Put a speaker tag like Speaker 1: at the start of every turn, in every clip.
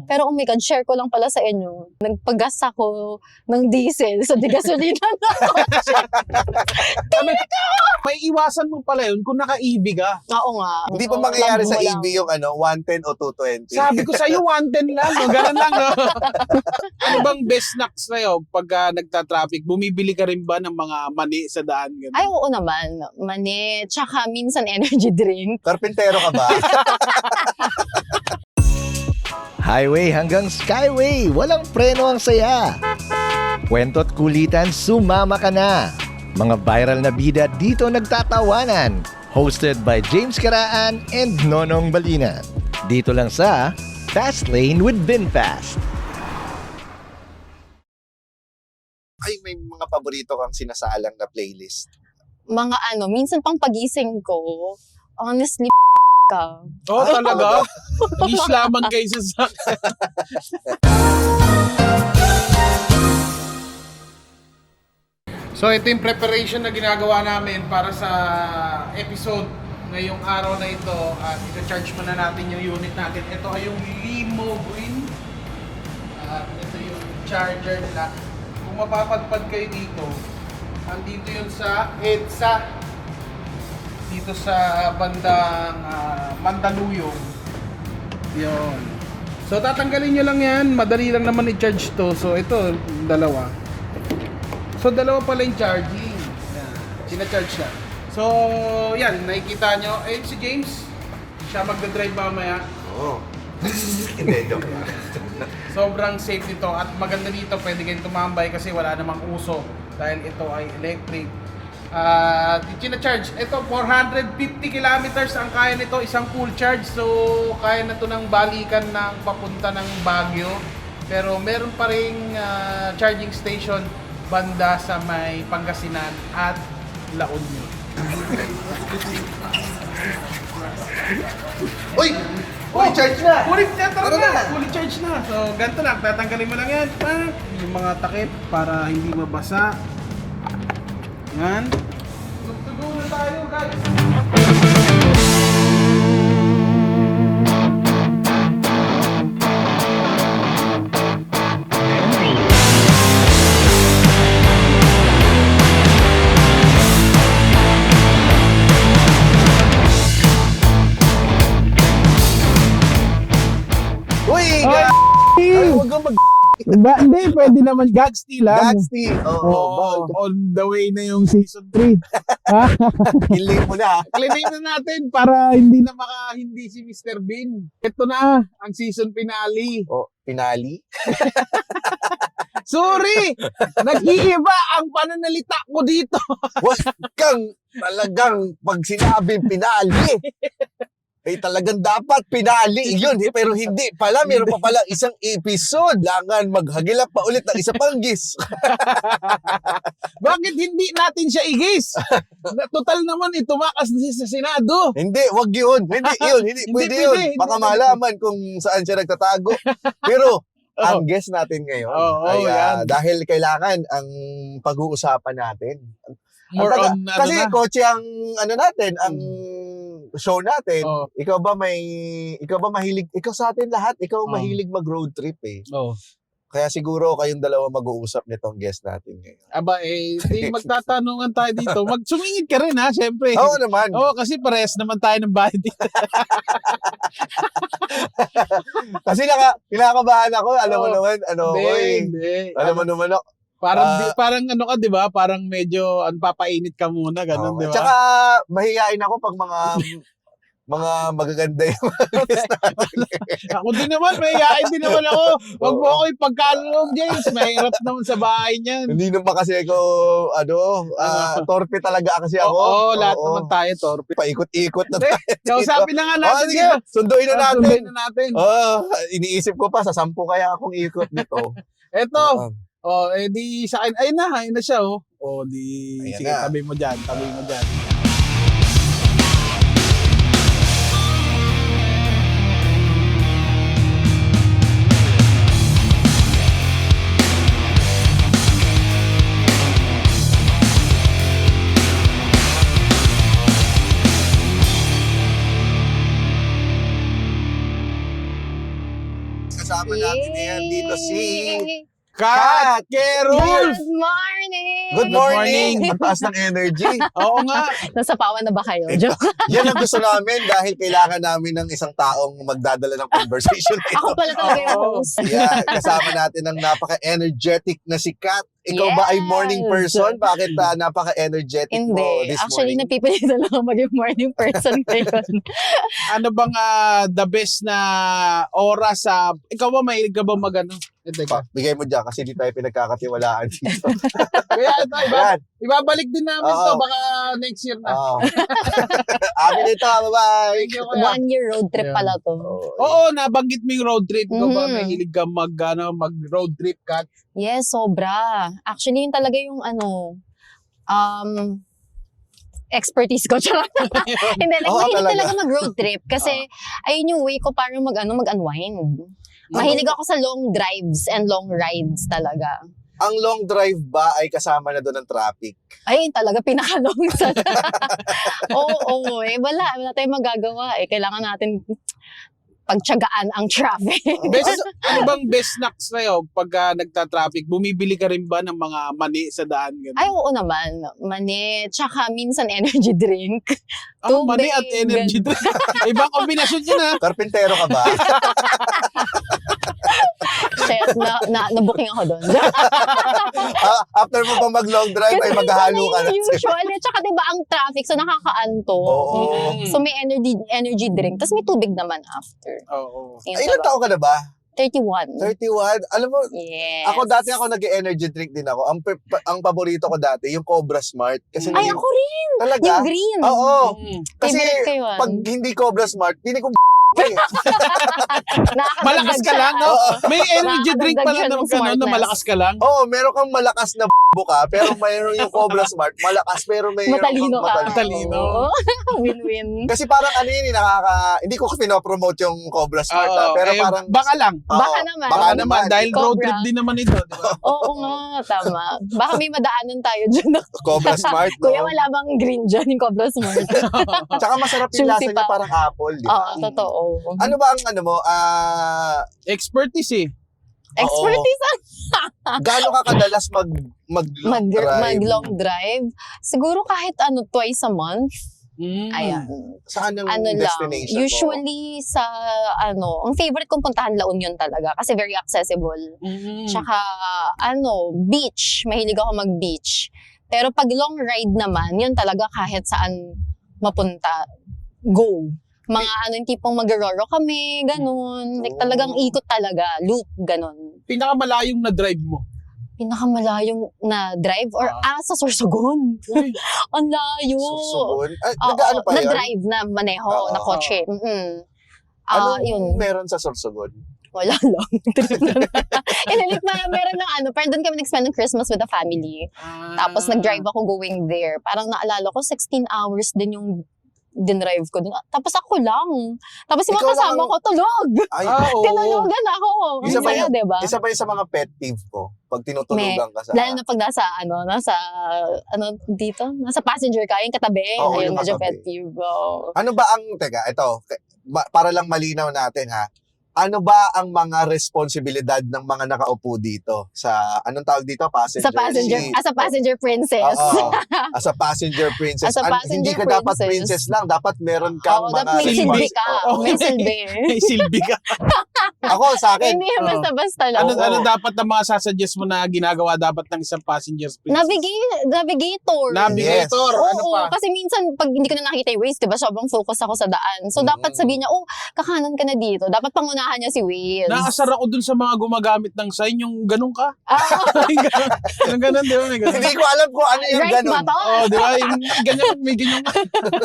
Speaker 1: Pero oh my God, share ko lang pala sa inyo. Nagpagas ako ng diesel sa gasolina na kotse.
Speaker 2: May iwasan mo pala yun kung naka-EV ka.
Speaker 1: Oo nga.
Speaker 3: Hindi pa mangyayari sa EV yung 110 o 220.
Speaker 2: Sabi ko sa'yo, 110 lang. No? Ganun lang, no? Ano bang best snacks sa'yo pag nagta-traffic? Bumibili ka rin ba ng mga mani sa daan? Ganun?
Speaker 1: Ay, oo naman. Mani, tsaka minsan energy drink.
Speaker 3: Karpintero ka ba?
Speaker 4: Highway hanggang Skyway, walang preno ang saya. Kwento at kulitan, sumama ka na. Mga viral na bida dito nagtatawanan. Hosted by James Karaan and Nonong Balina. Dito lang sa Fast Lane with VinFast.
Speaker 3: Ay, may mga paborito kang sinasalang na playlist.
Speaker 1: Mga minsan pang pagising ko, honestly, ka.
Speaker 2: Oh, talaga? Islaman kayo sa So, ito yung preparation na ginagawa namin para sa episode ngayong araw na ito. At ita-charge muna natin yung unit natin. Ito ay yung Limo Green. At ito yung charger nila. Kung mapapadpad kayo dito, andito yun sa EDSA. Dito sa bandang Mandaluyong. Yun. So, tatanggalin nyo lang yan. Madali lang naman i-charge to. So, ito, dalawa. So, dalawa pala yung charging. Yan. Sina-charge siya. So, yan. Nakikita nyo. Ayun si James. Siya magdadrive mamaya.
Speaker 3: Oo. Hindi, joke lang.
Speaker 2: Sobrang safe nito. At maganda dito. Pwede kayong tumambay kasi wala namang uso. Dahil ito ay electric. Sina-charge. Ito, 450 kilometers ang kaya nito. Isang full charge. So, kaya na to ng balikan ng papunta ng Baguio. Pero meron pa ring charging station banda sa may Pangasinan at La Union.
Speaker 3: Uy! Uy, charge na!
Speaker 2: Fully charge
Speaker 3: Tara
Speaker 2: na!
Speaker 3: na!
Speaker 2: Fully charge na! So, ganito lang. Tatanggalin mo lang yan. Yung mga takip para hindi mabasa. Yan. Tugtugo na tayo, guys!
Speaker 3: Uy!
Speaker 2: Ay,
Speaker 3: Huwag kang mag...
Speaker 2: Hindi, pwede naman Gagsty lang.
Speaker 3: Gagsty! Oo.
Speaker 2: On the way na yung season 3.
Speaker 3: Hiling mo na.
Speaker 2: Cleaning na natin para hindi si Mr. Bean. Ito na ang season finale.
Speaker 3: Oh, pinali?
Speaker 2: Sorry! Nag-iiba ang pananalita ko dito.
Speaker 3: Huwag kang talagang pag sinabing pinali. Eh talagang dapat pinali yun. Pero hindi pala. Meron pa pala isang episode. Langan maghagilap pa ulit ng isa pang gis.
Speaker 2: Bakit hindi natin siya igis? Total naman tumakas na siya sa Senado.
Speaker 3: Hindi, wag yun. Hindi yun. Hindi pwede yun.
Speaker 2: Hindi
Speaker 3: Baka
Speaker 2: pwede.
Speaker 3: malaman kung saan siya nagtatago. Pero ang guest natin ngayon ay
Speaker 2: yan.
Speaker 3: dahil kailangan ang pag-uusapan natin.
Speaker 2: More on
Speaker 3: Kasi kotse ang natin, ang show natin.
Speaker 2: Oh.
Speaker 3: Ikaw ba mahilig, ikaw sa atin lahat, ikaw
Speaker 2: Oh.
Speaker 3: mahilig mag-road trip eh.
Speaker 2: Oh.
Speaker 3: Kaya siguro kayong dalawa mag-uusap nitong guest natin ngayon.
Speaker 2: Aba di magtatanungan tayo dito. Magsumingit ka rin ha, syempre.
Speaker 3: Oo naman.
Speaker 2: Oo, kasi parehas naman tayo ng bahay dito.
Speaker 3: Kasi kinakabahan ako, alam mo
Speaker 2: Oo.
Speaker 3: naman,
Speaker 2: Hindi.
Speaker 3: alam mo naman ako.
Speaker 2: Parang ano ka, 'di ba? Parang medyo papainit ka muna, ganun, 'di ba?
Speaker 3: Tsaka mahihain ako pag mga magaganda yung mga guest natin.
Speaker 2: Ako din naman, mahihain din naman ako. Wag mo ako ipagkaloob, James. Mahirap naman sa bahay niyan.
Speaker 3: Hindi naman kasi ako, torpe talaga kasi ako.
Speaker 2: Oo, lahat naman tayo, torpe.
Speaker 3: Paikot-ikot na tayo.
Speaker 2: Kausapin na nga natin
Speaker 3: sige,
Speaker 2: dito.
Speaker 3: sunduin na natin.
Speaker 2: Sunduin na natin.
Speaker 3: Iniisip ko pa, sa 10 kaya akong ikot nito.
Speaker 2: Eto. Di sa akin. Ayun na siya, oh. Di,
Speaker 3: Ayan
Speaker 2: sige,
Speaker 3: na.
Speaker 2: tabi mo dyan.
Speaker 3: kasama natin ngayon dito si
Speaker 2: Kat Kerul!
Speaker 1: Good morning!
Speaker 3: Good morning! Ang taas ng energy.
Speaker 2: Oo nga.
Speaker 1: Nasa pawan na ba kayo? Joke.
Speaker 3: Yan ang gusto namin dahil kailangan namin ng isang taong magdadala ng conversation
Speaker 1: Ako
Speaker 3: ito.
Speaker 1: pala talaga yung
Speaker 2: Oo.
Speaker 1: host.
Speaker 3: Yan, kasama natin ang napaka-energetic na si Kat. Ikaw ba ay
Speaker 1: Yes.
Speaker 3: morning person? Bakit napaka-energetic mo
Speaker 1: Hindi.
Speaker 3: this
Speaker 1: Actually,
Speaker 3: morning?
Speaker 1: napipilitan lang ako maging morning person ngayon.
Speaker 2: Ano bang the best na oras sa... Ikaw ba, mahilig ka ba mag-ano? Teka.
Speaker 3: Bigay mo dyan kasi di tayo pinagkakatiwalaan dito.
Speaker 2: Kaya ito,
Speaker 3: Yan.
Speaker 2: ibabalik din namin
Speaker 3: Oo.
Speaker 2: to. Baka next year na.
Speaker 3: Oo. Amin ito. Bye-bye.
Speaker 2: Thank you, kuya.
Speaker 1: 1 year road trip
Speaker 2: Yeah.
Speaker 1: pala to.
Speaker 2: Oo, nabanggit mo yung road trip. Ikaw ba,
Speaker 1: Mhm.
Speaker 2: mahilig ka mag-road trip, Kat?
Speaker 1: Yes, sobra. Actually, yun talaga yung expertise ko. Charot. Hindi, like,
Speaker 3: Oo,
Speaker 1: mahilig
Speaker 3: talaga.
Speaker 1: talaga mag-road trip. Kasi, ayun yung way ko para mag-unwind. Mahilig ako sa long drives and long rides talaga.
Speaker 3: Ang long drive ba ay kasama na doon ng traffic?
Speaker 1: Ayun talaga, pinaka-long sa... Oo, wala tayong magagawa. Kailangan natin pagtiyagaan ang traffic.
Speaker 2: Best, ano bang best snacks sa'yo pag nagta-traffic? Bumibili ka rin ba ng mga mani sa daan? Ganun?
Speaker 1: Ay, oo naman. Mani, tsaka minsan energy drink.
Speaker 2: Mani at
Speaker 1: tubig,
Speaker 2: energy drink. Ibang kombinasyon yun, ha?
Speaker 3: Karpintero ka ba?
Speaker 1: Shit, na-booking ako doon.
Speaker 3: After mo pa mag-long drive ay maghahalo ka na.
Speaker 1: Usually, tsaka diba ang traffic, so nakakaanto.
Speaker 3: Oo.
Speaker 1: So may energy drink, tapos may tubig naman after.
Speaker 2: Oo.
Speaker 1: Yun,
Speaker 3: Ay, ilan
Speaker 1: sarap.
Speaker 3: taon ka na ba?
Speaker 1: 31.
Speaker 3: 31? Alam mo,
Speaker 1: Yes.
Speaker 3: ako dati nag-energy drink din ako. Ang paborito ko dati, yung Cobra Smart. Kasi
Speaker 1: Ay, ako rin!
Speaker 3: talaga?
Speaker 1: Yung green.
Speaker 3: Oo.
Speaker 2: Mm.
Speaker 3: Kasi
Speaker 1: Favorite ko yun.
Speaker 3: pag hindi Cobra Smart, hindi ko
Speaker 1: Nakakadagdag
Speaker 2: Malakas ka
Speaker 1: siya.
Speaker 2: lang, no? May energy drink
Speaker 1: Nakakadagdag
Speaker 2: pala
Speaker 1: siya
Speaker 2: na
Speaker 1: ng
Speaker 2: magkano na
Speaker 1: smartness.
Speaker 2: malakas ka lang.
Speaker 3: Oo, meron kang malakas na ka, pero mayroon yung Cobra Smart, malakas, pero mayroon
Speaker 1: Matalino
Speaker 3: kang
Speaker 1: ka.
Speaker 2: Matalino.
Speaker 1: Oo. Win-win.
Speaker 3: Kasi parang hindi ko pinopromote yung Cobra Smart,
Speaker 2: Oo,
Speaker 3: pero
Speaker 2: eh,
Speaker 3: parang...
Speaker 2: baka lang.
Speaker 3: Oo,
Speaker 1: Baka naman.
Speaker 3: Baka
Speaker 2: Baka
Speaker 3: naman.
Speaker 2: naman, dahil road
Speaker 1: Cobra.
Speaker 2: trip din naman ito. Di ba?
Speaker 1: Oo nga, tama. Baka may madaanan tayo dyan.
Speaker 3: Cobra Smart, no?
Speaker 1: Kuya, wala bang green dyan yung Cobra Smart?
Speaker 3: Tsaka masarap yung lasa
Speaker 1: Juicy
Speaker 3: niya,
Speaker 1: pa.
Speaker 3: parang apple, di ba?
Speaker 1: Oo, totoo.
Speaker 3: Ano ba ang mo?
Speaker 2: Expertise eh.
Speaker 1: Expertise
Speaker 3: Gaano ka kadalas mag-long drive?
Speaker 1: mag-long drive. Siguro kahit twice a month. Ayan.
Speaker 3: Saan ang
Speaker 1: Lang.
Speaker 3: destination mo?
Speaker 1: Usually sa ang favorite kong puntahan La Union talaga kasi very accessible. Tsaka beach. Mahilig ako mag-beach. Pero pag long ride naman, yun talaga kahit saan mapunta, go. Mga yung tipong mag-roro kami, ganun. Like talagang ikot talaga, loop, ganun.
Speaker 2: Pinakamalayong na drive mo.
Speaker 1: Pinakamalayong na drive or sa Sorsogon.
Speaker 2: Uy.
Speaker 1: Ang layo.
Speaker 3: Susugon? Ay,
Speaker 1: Oo,
Speaker 3: nag-ano pa
Speaker 1: na
Speaker 3: yun?
Speaker 1: drive na maneho,
Speaker 3: Oo.
Speaker 1: na kotse.
Speaker 3: Anong
Speaker 1: Yun.
Speaker 3: meron sa Sorsogon?
Speaker 1: Wala lang. Like, meron ng parang doon kami nag-spend ng Christmas with the family. Tapos nag-drive ako going there. Parang naalala ko, 16 hours din yung dinrive ko dun. Tapos ako lang. Tapos yung mga
Speaker 3: Ikaw
Speaker 1: kasama
Speaker 3: lang
Speaker 1: ko, tulog.
Speaker 3: Ay,
Speaker 2: Oo.
Speaker 1: Tinulugan ako.
Speaker 3: Isa
Speaker 1: Ang
Speaker 3: ba
Speaker 1: saya,
Speaker 3: yun?
Speaker 1: diba?
Speaker 3: isa pa yun sa mga pet peeve ko. Pag tinutulugan ka sa...
Speaker 1: Lalo na pag nasa passenger ka, yung katabi.
Speaker 3: Oo,
Speaker 1: Ayun,
Speaker 3: yung
Speaker 1: medyo
Speaker 3: katabi.
Speaker 1: pet peeve. Oo.
Speaker 3: Ano ba ang... Teka, ito. Para lang malinaw natin, ha? Ano ba ang mga responsibilidad ng mga nakaupo dito? Sa... Anong tawag dito? Passenger
Speaker 1: Sa passenger,
Speaker 3: seat.
Speaker 1: as a passenger princess.
Speaker 3: Oo. As a passenger princess.
Speaker 1: As a
Speaker 3: Hindi
Speaker 1: passenger
Speaker 3: ka dapat
Speaker 1: princess.
Speaker 3: princess lang. Dapat meron kang
Speaker 1: Oo,
Speaker 3: mga...
Speaker 1: may silbi ka.
Speaker 2: Oo.
Speaker 1: May silbi.
Speaker 2: May silbi ka.
Speaker 3: Ako, sa akin,
Speaker 1: Hindi yung basta-basta lang.
Speaker 2: Ano dapat ang mga sasuggest mo na ginagawa dapat ng isang passenger?
Speaker 1: Navigator.
Speaker 2: Navigator.
Speaker 1: Oo,
Speaker 2: Ano pa?
Speaker 1: kasi minsan pag hindi ko na nakikita yung Waze, diba, sobrang focus ako sa daan. So, dapat sabihin niya, kakanan ka na dito. Dapat pangunahan niya si Waze.
Speaker 2: Naasar ako dun sa mga gumagamit ng sign, yung ganun ka.
Speaker 1: Ah,
Speaker 2: Yung ganun, di ba? May ganun.
Speaker 3: hindi ko alam kung ano yung
Speaker 1: right ba
Speaker 3: ganun.
Speaker 1: to?
Speaker 2: Oh, di ba? Yung ganyan, may ganyan.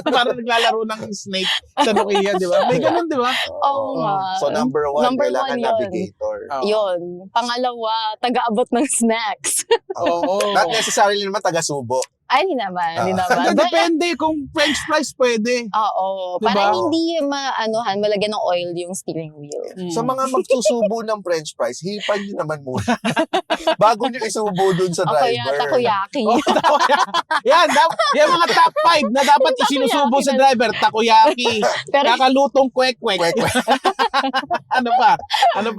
Speaker 2: Parang naglalaro ng snake sa Nokia, di ba? May ganun, di ba?
Speaker 1: Oo nga.
Speaker 3: So, number one,
Speaker 1: Number
Speaker 3: kailangan
Speaker 1: one yun.
Speaker 3: navigator.
Speaker 2: Oo.
Speaker 1: Yun. Pangalawa, taga-abot ng snacks.
Speaker 2: Oo.
Speaker 3: Not necessarily naman taga-subo.
Speaker 1: Ay, hindi naman.
Speaker 2: Hindi, depende. Kung french fries, pwede.
Speaker 1: Oo.
Speaker 2: Diba?
Speaker 1: Para hindi malagyan ng oil yung steering wheel.
Speaker 3: Sa mga magsusubo ng french fries, hipan nyo naman muna. Bago nyo isubo dun sa
Speaker 1: O kaya
Speaker 3: driver.
Speaker 1: takoyaki.
Speaker 2: Yan, yan mga top 5 na dapat isinusubo sa driver. Takoyaki,
Speaker 1: Pero
Speaker 2: kakalutong kwek-kwek.
Speaker 3: Kwek-kwek.
Speaker 2: Ano pa?
Speaker 3: Ano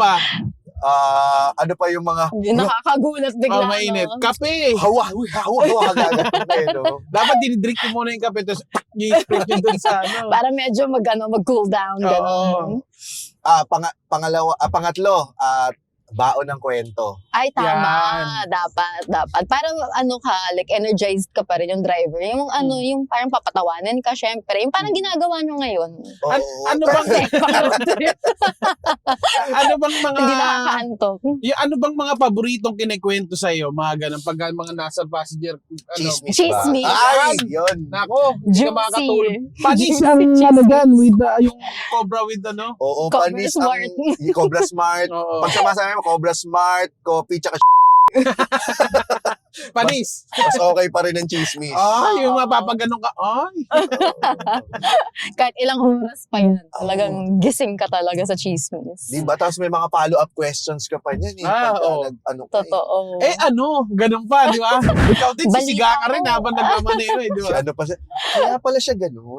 Speaker 3: pa yung mga
Speaker 1: nakakagulat bigla.
Speaker 2: Mainit.
Speaker 1: No?
Speaker 2: Kape.
Speaker 3: hawa, kagagat no?
Speaker 2: Dapat dinidrink mo muna yung kape, tapos i-split yun dun sa
Speaker 1: Para medyo mag-cool down. Ganun.
Speaker 3: Pangatlo, baon ng kwento.
Speaker 1: Ay, tama.
Speaker 2: Yan.
Speaker 1: Dapat. Parang like energized ka pa rin yung driver. Yung yung parang papatawanan ka, syempre. Yung parang ginagawa nyo ngayon.
Speaker 3: Oo.
Speaker 2: Ano bang ano bang mga
Speaker 1: Hindi nakakaantok.
Speaker 2: yung ano bang mga paboritong kinikwento sa iyo, mga ganun pag mga nasa passenger
Speaker 3: ba?
Speaker 1: Chismis.
Speaker 3: Ay, yun.
Speaker 2: Nako, hindi ka
Speaker 1: Juicy.
Speaker 2: makakatulog. Panis
Speaker 1: Juicy
Speaker 2: ang
Speaker 1: chismis.
Speaker 2: ano dyan with yung Cobra with ano?
Speaker 3: Oo,
Speaker 1: Cobra
Speaker 3: panis
Speaker 1: Smart.
Speaker 3: yung Cobra Smart.
Speaker 2: Oo.
Speaker 3: Pag sumasama mo, Cobra Smart, coffee, tsaka
Speaker 2: Panis.
Speaker 3: mas okay pa rin ang chismis.
Speaker 2: Ay, yung mapapaganon ka. Ay.
Speaker 1: Kahit ilang oras pa yan. Talagang gising ka talaga sa chismis.
Speaker 3: Di ba? Tapos may mga follow-up questions ka pa niyan.
Speaker 2: Oo.
Speaker 1: Totoo.
Speaker 2: Ganun pa, di ba? Ikaw din,
Speaker 1: Balita
Speaker 2: sisiga ka rin
Speaker 1: ko.
Speaker 2: habang nagmamanero, di ba?
Speaker 3: Ano pa siya? Kaya pala siya ganun.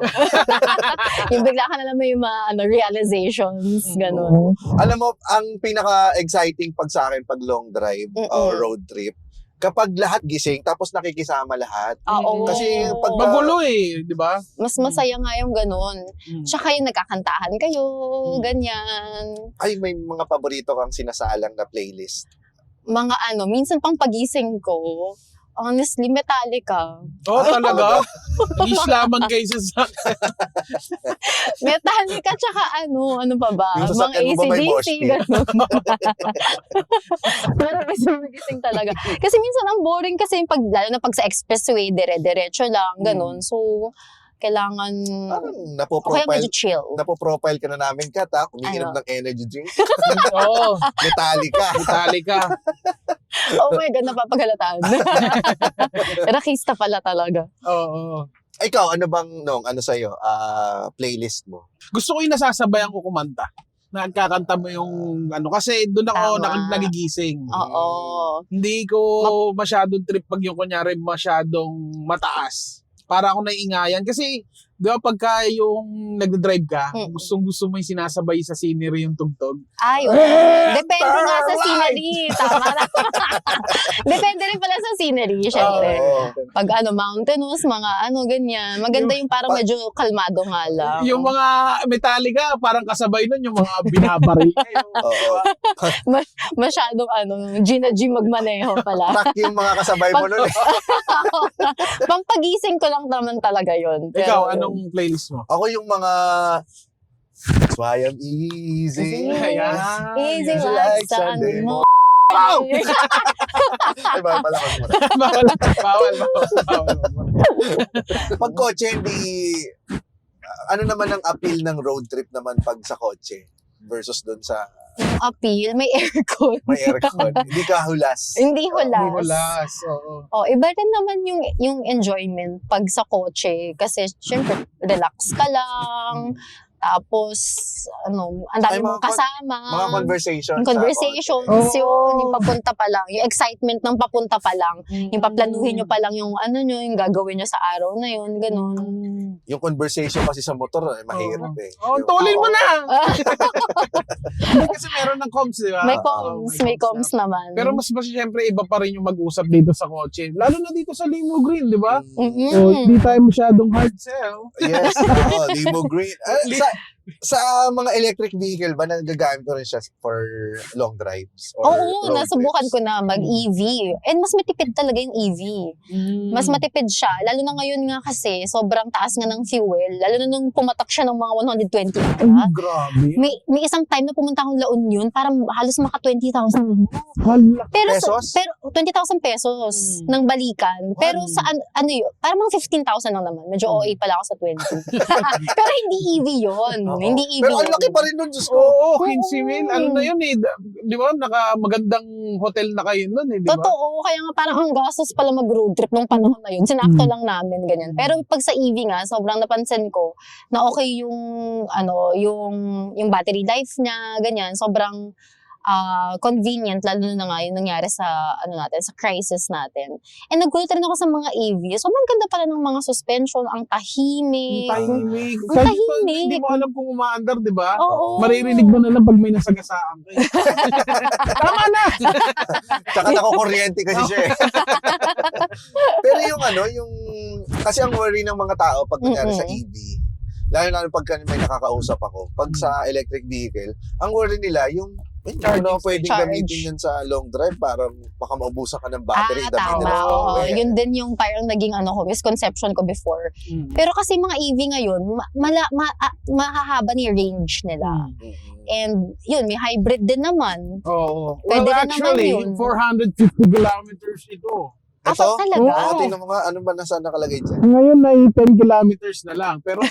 Speaker 1: Yung bigla ka na naman yung mga realizations. Ganun.
Speaker 3: Alam mo, ang pinaka-exciting pag sa akin pag long drive or road trip, kapag lahat gising, tapos nakikisama lahat.
Speaker 1: Oo.
Speaker 3: Kasi pag
Speaker 2: Magulo di ba?
Speaker 1: Mas masaya nga yung ganun. Tsaka yung nagkakantahan kayo, ganyan.
Speaker 3: ay, may mga paborito kang sinasalang na playlist.
Speaker 1: Mga minsan pang pagising ko, honestly, Metallica.
Speaker 2: Oh, talaga? Islaman kayo sa
Speaker 1: Metallica, tsaka ano pa ba?
Speaker 3: Yung
Speaker 1: Mga
Speaker 3: sasakyan mo ba may mosh
Speaker 1: AC/DC,
Speaker 3: pit?
Speaker 1: ganun. Pero kasi magising talaga. Kasi minsan ang boring kasi lalo na pag sa expressway, dire-diretso lang, ganun. So, kailangan,
Speaker 3: Parang
Speaker 1: o kaya medyo chill.
Speaker 3: napoprofile ka na namin, Kat, ha? Umiinom ng energy drink.
Speaker 2: Oo,
Speaker 3: Metallica.
Speaker 1: Oh my God, napapagalataan. Rakista pala talaga.
Speaker 2: oo.
Speaker 3: Ikaw, ano bang, sa'yo, playlist mo?
Speaker 2: Gusto ko yung nasasabayan ko kumanta. Nagkakanta mo yung kasi doon ako
Speaker 1: Tama.
Speaker 2: nagigising.
Speaker 1: Oo.
Speaker 2: Hindi ko masyadong trip pag yung kunyari masyadong mataas. Para ako naiingayan. Kasi, di ba pagka yung nagdadrive ka, gustong-gusto mo yung sinasabay sa scenery yung tugtog.
Speaker 1: Ay, depende nga sa scenery. Tama na. Depende rin pala sa scenery, syempre.
Speaker 3: Oo.
Speaker 1: Pag mountainous, mga ganyan. Maganda yung parang medyo kalmado nga lang.
Speaker 2: Yung mga Metallica, parang kasabay nun yung mga binabari.
Speaker 3: Oo.
Speaker 1: Masyadong Gina G magmaneho pala.
Speaker 3: Track yung mga kasabay mo nun.
Speaker 1: Pampagising ko lang naman talaga yun.
Speaker 2: Ikaw, anong playlist mo?
Speaker 3: Ako yung mga That's why I'm easy.
Speaker 2: Ayan.
Speaker 1: Easy
Speaker 3: Easy
Speaker 1: like
Speaker 3: like Sunday
Speaker 1: Sunday
Speaker 3: Wow!
Speaker 1: morning.
Speaker 3: Ay, bawal.
Speaker 2: bawal.
Speaker 3: Pag kotse, ano naman ang appeal ng road trip naman pag sa kotse versus dun sa
Speaker 1: Yung appeal, may aircon.
Speaker 3: may aircon. Hindi ka hulas.
Speaker 1: Hindi hulas.
Speaker 2: Hulas. Oo.
Speaker 1: Iba rin naman yung enjoyment pag sa kotse. Kasi, syempre, relax ka lang. Tapos, ang
Speaker 3: Ay,
Speaker 1: dami
Speaker 3: mga
Speaker 1: mong kasama.
Speaker 3: Mga conversations.
Speaker 1: Yung conversations,
Speaker 2: Oo.
Speaker 1: yun, yung papunta pa lang. Yung excitement ng papunta pa lang. Yung paplanuhin nyo pa lang yung yung gagawin nyo sa araw na yun, ganun.
Speaker 3: Yung conversation kasi sa motor, mahirap eh.
Speaker 2: Oh,
Speaker 3: Yung-
Speaker 2: tulin mo na! Kasi meron ng comms, di ba?
Speaker 1: May
Speaker 2: Oo,
Speaker 1: comms naman.
Speaker 2: Pero mas siyempre iba pa rin yung mag-usap dito sa kotse. Lalo na dito sa Limo Green, di ba?
Speaker 1: Mm-mm.
Speaker 2: So, di tayo masyadong hard sell.
Speaker 3: Yes, limo green. Sa mga electric vehicle ba, nagagamit ko rin siya for long drives? Or
Speaker 1: Oo,
Speaker 3: road
Speaker 1: nasubukan
Speaker 3: trips?
Speaker 1: ko na mag-EV. And mas matipid talaga yung EV. Mas matipid siya. Lalo na ngayon nga kasi, sobrang taas nga ng fuel. Lalo na nung pumatak siya ng mga 120 na.
Speaker 2: Grabe.
Speaker 1: May isang time na pumunta akong La Union, parang halos maka 20,000.
Speaker 2: Hala.
Speaker 1: Pero
Speaker 3: Pesos?
Speaker 1: pero 20,000 pesos ng balikan. Pero sa yun, parang mga 15,000 lang naman. Medyo OA pala ako sa 20. Pero hindi EV yun.
Speaker 3: Oo.
Speaker 1: Hindi EV.
Speaker 3: Pero ang laki pa rin nun, Diyos ko.
Speaker 2: Oo, 15,000. Ano na yun eh. Di ba? Magandang hotel na kayo nun eh. Di ba?
Speaker 1: Totoo, kaya nga parang ang gastos pala mag-road trip nung panahon na yun. Sinakto lang namin, ganyan. Pero pag sa EV nga, sobrang napansin ko na okay yung battery life niya, ganyan. Sobrang convenient, lalo na nga yung nangyari sa sa crisis natin. And nagulat rin ako sa mga EV. Sobrang ganda pala ng mga suspension, ang tahimik.
Speaker 2: Tahimik.
Speaker 1: Ang
Speaker 2: Kahit
Speaker 1: tahimik.
Speaker 2: hindi mo alam kung umaandar, di ba?
Speaker 1: Oo.
Speaker 2: Maririnig mo na lang pag may nasagasaan ka. Tama na!
Speaker 3: Tsaka nakukuryente kasi siya eh. Pero yung kasi ang worry ng mga tao pag nangyari sa EV, lalo na pag may nakakausap ako, pag sa electric vehicle, ang worry nila yung hindi mo pwedeng gamitin yan sa long drive para baka maubusan ka ng battery.
Speaker 1: Tama. Oo. Yun din yung parang naging misconception ko before. Pero kasi mga EV ngayon, mahahaba ni range nila. And yun, may hybrid din naman.
Speaker 2: Oo.
Speaker 1: Pwede
Speaker 2: Well,
Speaker 1: ka naman
Speaker 2: actually,
Speaker 1: yun.
Speaker 2: 450 kilometers ito.
Speaker 3: Ito?
Speaker 1: Talaga?
Speaker 3: Tingnan mo nga, ano ba nasa nakalagay dyan?
Speaker 2: Ngayon ay 10 kilometers na lang. Pero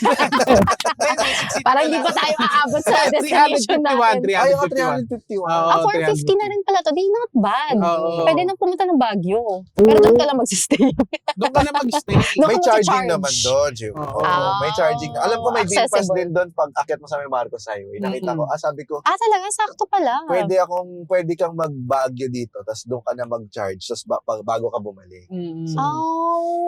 Speaker 1: Parang hindi pa tayo aabot sa destination natin.
Speaker 2: 351.
Speaker 3: Ay, 351.
Speaker 2: Oo,
Speaker 1: 450 na rin pala to. Di not bad.
Speaker 2: Oo.
Speaker 1: Pwede nang pumunta ng Baguio. Pero doon ka lang magsistay.
Speaker 2: Doon ka na mag-stay.
Speaker 1: Doon
Speaker 3: May
Speaker 1: ka
Speaker 3: charging
Speaker 1: mag-charge.
Speaker 3: naman doon, Jim.
Speaker 2: Oo.
Speaker 3: Oo, may charging. Alam ko may VinFast
Speaker 1: Accessible.
Speaker 3: din doon pag akyat mo sa may Marcos Highway. Nakita ko, sabi ko,
Speaker 1: Talaga? Sakto pala.
Speaker 3: pwede kang mag-Baguio dito, tapos doon ka na mag-charge, tapos bago ka bumalik.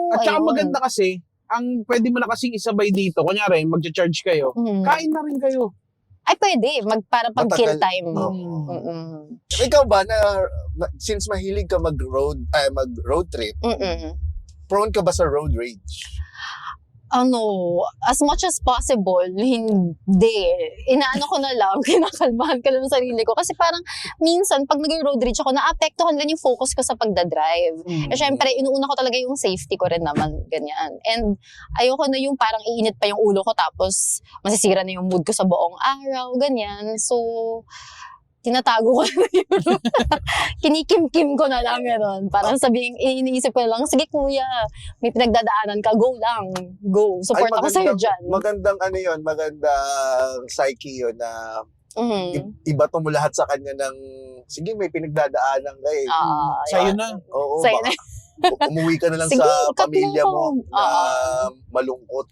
Speaker 2: At saka
Speaker 1: ayun.
Speaker 2: maganda kasi, ang pwede mo na kasing isabay dito, kunyari, mag-charge kayo, kain na rin kayo.
Speaker 1: Ay, pwede. Para pag kill
Speaker 3: Matagal.
Speaker 1: time.
Speaker 3: Oo. Ikaw ba, since mahilig ka mag-road trip, prone ka ba sa road rage?
Speaker 1: As much as possible, hindi. Inaano ko na lang, kinakalmahan ko lang yung sarili ko. Kasi parang, minsan, pag nag-road rage ako, naapektuhan din yung focus ko sa pagdadrive. Eh, syempre, inuuna ko talaga yung safety ko rin naman, ganyan. And, ayoko na yung parang iinit pa yung ulo ko, tapos masisira na yung mood ko sa buong araw, ganyan. So, tinatago ko na yun. Kinikim-kim ko na lang gano'n. Parang iniisip ko na lang, sige kuya, may pinagdadaanan ka, go lang. Go. Support ako sa'yo dyan.
Speaker 3: Magandang psyche yun na iba to mo lahat sa kanya ng, sige, may pinagdadaanan ka eh.
Speaker 2: Sa'yo na.
Speaker 3: Oo,
Speaker 1: Sa'yo
Speaker 3: baka umuwi ka na lang
Speaker 1: Sige,
Speaker 3: sa
Speaker 1: cut
Speaker 3: pamilya
Speaker 1: lang
Speaker 3: mo
Speaker 1: ako.
Speaker 3: na malungkot.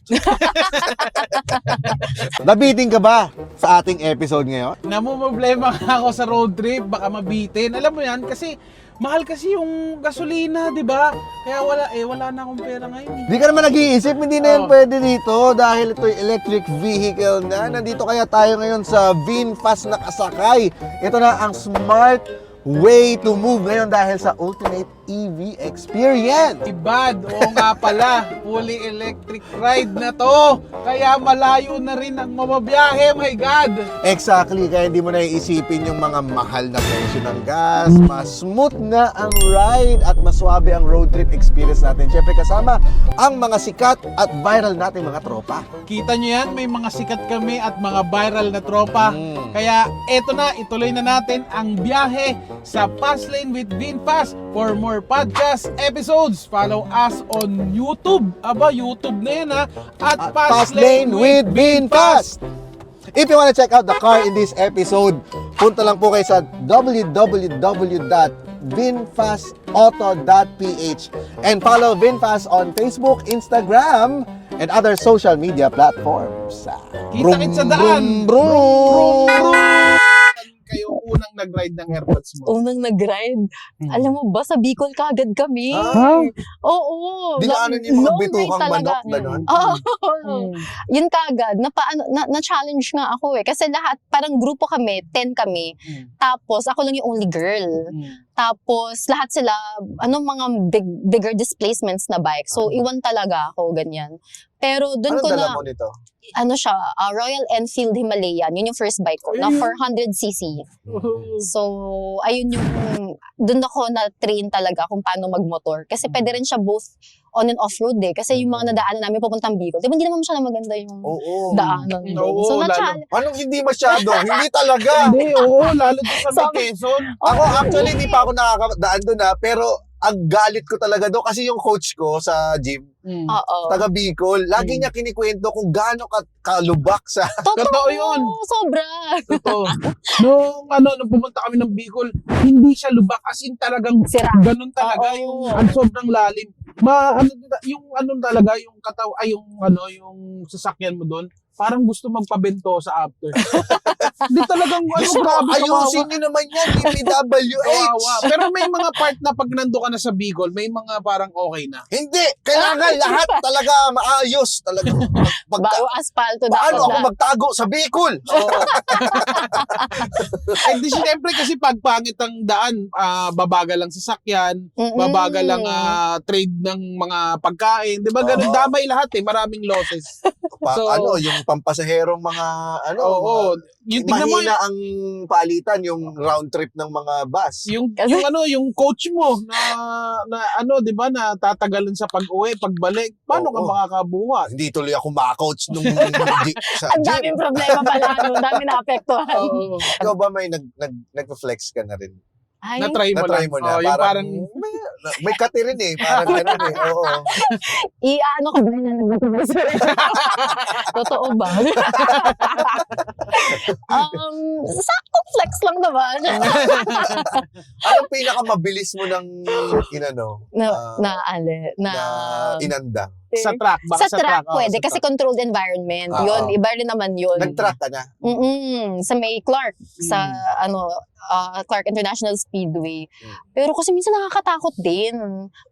Speaker 3: Nabiting ka ba sa ating episode ngayon?
Speaker 2: Namumblema nga ako sa road trip, baka mabitin. Alam mo yan, kasi mahal kasi yung gasolina, di ba? Kaya wala na akong pera ngayon.
Speaker 3: Di ka naman nag-iisip, hindi na yan pwede dito dahil ito'y electric vehicle na. Nandito kaya tayo ngayon sa VinFast na kasakay. Ito na ang smart way to move ngayon dahil sa ultimate EV experience.
Speaker 2: Ibad, oo nga pala, fully electric ride na to. Kaya malayo na rin ang mamabiyahe, my God.
Speaker 3: Exactly, kaya hindi mo na iisipin yung mga mahal na presyo ng gas. Mas smooth na ang ride at mas swabe ang road trip experience natin. Siyempre kasama ang mga sikat at viral nating mga tropa.
Speaker 2: Kita nyo yan, may mga sikat kami at mga viral na tropa. Kaya eto na, ituloy na natin ang biyahe sa Fastlane with VinFast. For more podcast episodes, follow us on YouTube. Aba, YouTube na yan ha. At
Speaker 3: Fastlane with VinFast. If you want to check out the car in this episode, punta lang po kayo sa www.vinfastauto.ph and follow VinFast on Facebook, Instagram, and other social media platforms.
Speaker 2: Kita-kits sa daan.
Speaker 3: Brum, brum.
Speaker 2: Kayo unang nag-ride ng AirPods mo?
Speaker 1: Unang nag-ride. Alam mo ba, sa Bicol kagad kami. Oo.
Speaker 3: Dinaanan yung mga
Speaker 1: Long
Speaker 3: bitukhang
Speaker 1: ride talaga.
Speaker 3: manok, gano'n.
Speaker 1: Oo. Yun kagad. Na-challenge nga ako eh. Kasi lahat, parang grupo kami, 10 kami. Tapos, ako lang yung only girl. Tapos, lahat sila, mga bigger displacements na bike. So, iwan talaga ako, ganyan. Pero doon
Speaker 3: Anong
Speaker 1: ko
Speaker 3: dala
Speaker 1: na,
Speaker 3: mo nito?
Speaker 1: Royal Enfield Himalayan. Yun yung first bike ko, na 400cc. So, ayun yung, doon ako na-train talaga kung paano magmotor. Kasi pwede rin siya both on and off-road eh. Kasi yung mga nadaanan namin papuntang Bicol, di ba hindi naman masyadong maganda yung daanan doon.
Speaker 2: Oo,
Speaker 1: So,
Speaker 2: lalo.
Speaker 3: Anong hindi masyado? Hindi talaga.
Speaker 2: Hindi, oo, lalo doon sa
Speaker 1: Sabi-
Speaker 2: Quezon.
Speaker 3: Ako actually hindi pa ako nakakadaan doon pero ang galit ko talaga doon kasi yung coach ko sa gym,
Speaker 1: Oo.
Speaker 3: taga Bicol, lagi niya kinikwento kung gaano kalubak sa
Speaker 2: Totoo yun.
Speaker 1: Sobra.
Speaker 2: Totoo. Nung pumunta kami ng Bicol, hindi siya lubak. As in talagang
Speaker 1: Sira.
Speaker 2: ganun talaga.
Speaker 1: Oo.
Speaker 2: Yung sobrang lalim. Yung talaga, yung yung sasakyan mo doon, parang gusto magpabento sa after. Hindi talagang
Speaker 3: gusto ko,
Speaker 2: grabe
Speaker 3: ayusin nyo naman yan, DPWH.
Speaker 2: kawawa. Pero may mga part na pag nando ka na sa Bicol, may mga parang okay na.
Speaker 3: Hindi, kailangan lahat talaga maayos. Talaga,
Speaker 1: Bago aspalto
Speaker 3: paano ako
Speaker 1: dapat.
Speaker 3: magtago sa Bicol?
Speaker 2: Oo. Ay, di siyempre kasi pag pangit ang daan, babagal ang sasakyan, babagal ang trade ng mga pagkain. Di ba? Ganun,
Speaker 3: Oo.
Speaker 2: damay lahat eh. Maraming losses. So,
Speaker 3: Yung pampasaherong mga,
Speaker 2: Oo. Yung tignan mo,
Speaker 3: mahina ang palitan, yung round trip ng mga bus.
Speaker 2: yung coach mo na 'di ba, na tatagalan sa pag-uwi, pagbalik. Paano ka
Speaker 3: Oo.
Speaker 2: makakabuhat?
Speaker 3: Hindi tuloy ako ma-coach nung sa
Speaker 1: Ang
Speaker 3: gym.
Speaker 1: daming problema pala, no? Ang daming naapektuhan.
Speaker 2: Oo.
Speaker 3: Ikaw ba may nag-flex ka na rin?
Speaker 1: Ay,
Speaker 2: Na-try mo
Speaker 3: Na-try
Speaker 2: lang.
Speaker 3: mo na?
Speaker 2: Oo, yung parang
Speaker 3: may kati rin eh. Parang gano'n eh. Oo.
Speaker 1: i-ano ka ba na Totoo ba? Saktong flex lang naman.
Speaker 3: Anong pinakamabilis mo ng
Speaker 1: na
Speaker 3: inanda?
Speaker 2: sa track. Baka
Speaker 1: sa track
Speaker 2: oo,
Speaker 1: pwede
Speaker 2: sa
Speaker 1: kasi
Speaker 2: track.
Speaker 1: controlled environment.
Speaker 3: Oo.
Speaker 1: Yun, iba rin naman yun.
Speaker 3: Nag-track ka na?
Speaker 1: Sa May Clark, sa Clark International Speedway.
Speaker 3: Mm.
Speaker 1: Pero kasi minsan nakakatakot din.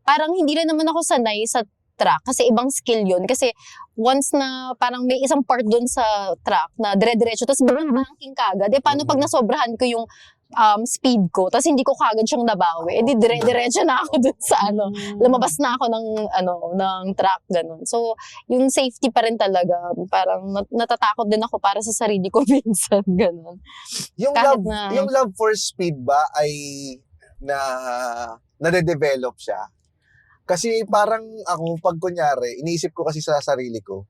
Speaker 1: Parang hindi rin naman ako sanay sa track kasi ibang skill yun. Kasi once na parang may isang part dun sa track na dire-diretso, tapos biglang banking kagad. Paano pag nasobrahan ko yung speed ko, tapos hindi ko kagad siyang nabawi, di dire-diretso na ako dun sa lumabas na ako ng track, ganun. So, yung safety pa rin talaga, parang natatakot din ako para sa sarili ko minsan, ganun.
Speaker 3: Yung
Speaker 1: Kahit
Speaker 3: yung love for speed ba ay nade-develop siya? Kasi parang ako, pag kunyari, iniisip ko kasi sa sarili ko,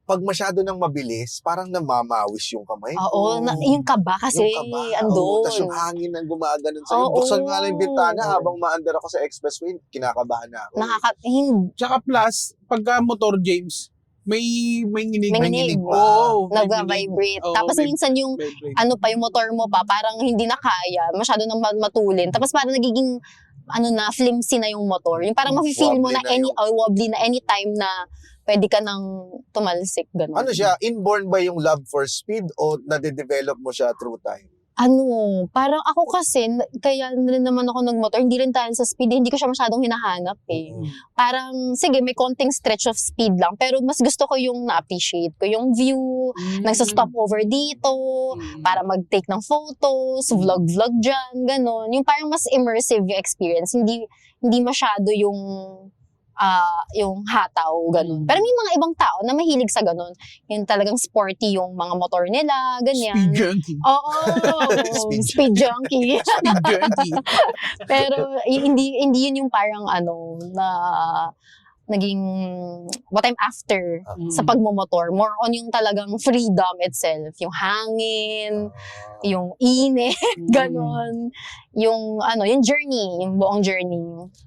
Speaker 3: pag masyado nang mabilis, parang namamawis yung kamay ko.
Speaker 1: Oo, yung kaba kasi, andun.
Speaker 3: Tapos yung hangin na gumaganon sa'yo.
Speaker 1: Oo.
Speaker 3: Buksan nga lang yung bintana habang maandar ako sa expressway, kinakabahan na ako.
Speaker 2: Tsaka plus, pagka motor, James, may nginig.
Speaker 1: May nginig.
Speaker 2: Oo. may
Speaker 1: nag-vibrate.
Speaker 2: nginig. Oo,
Speaker 1: Tapos
Speaker 2: may
Speaker 1: minsan yung
Speaker 2: vibrate.
Speaker 1: yung motor mo pa, parang hindi na kaya, masyado nang matulin. Tapos parang nagiging, flimsy na yung motor. Yung parang mafe-feel mo na wobbly na anytime na pwede ka nang tumalsik, gano'n.
Speaker 3: Ano siya, inborn ba yung love for speed o nade-develop mo siya through time?
Speaker 1: Parang ako kasi, kaya rin naman ako nagmotor, hindi rin dahil sa speed, hindi ko siya masyadong hinahanap eh. Parang, sige, may konting stretch of speed lang, pero mas gusto ko yung na-appreciate ko yung view, nagsa-stop over dito, para mag-take ng photos, vlog dyan, gano'n. Yung parang mas immersive yung experience, hindi masyado yung hataw, ganun. Pero may mga ibang tao na mahilig sa ganun. Yung talagang sporty yung mga motor nila, ganyan.
Speaker 2: Speed junkie.
Speaker 1: Oo, speed junkie.
Speaker 2: Speed junkie.
Speaker 1: Pero hindi yun yung parang na naging what I'm after sa pagmumotor. More on yung talagang freedom itself. Yung hangin, yung init, ganon. Yung journey, yung buong journey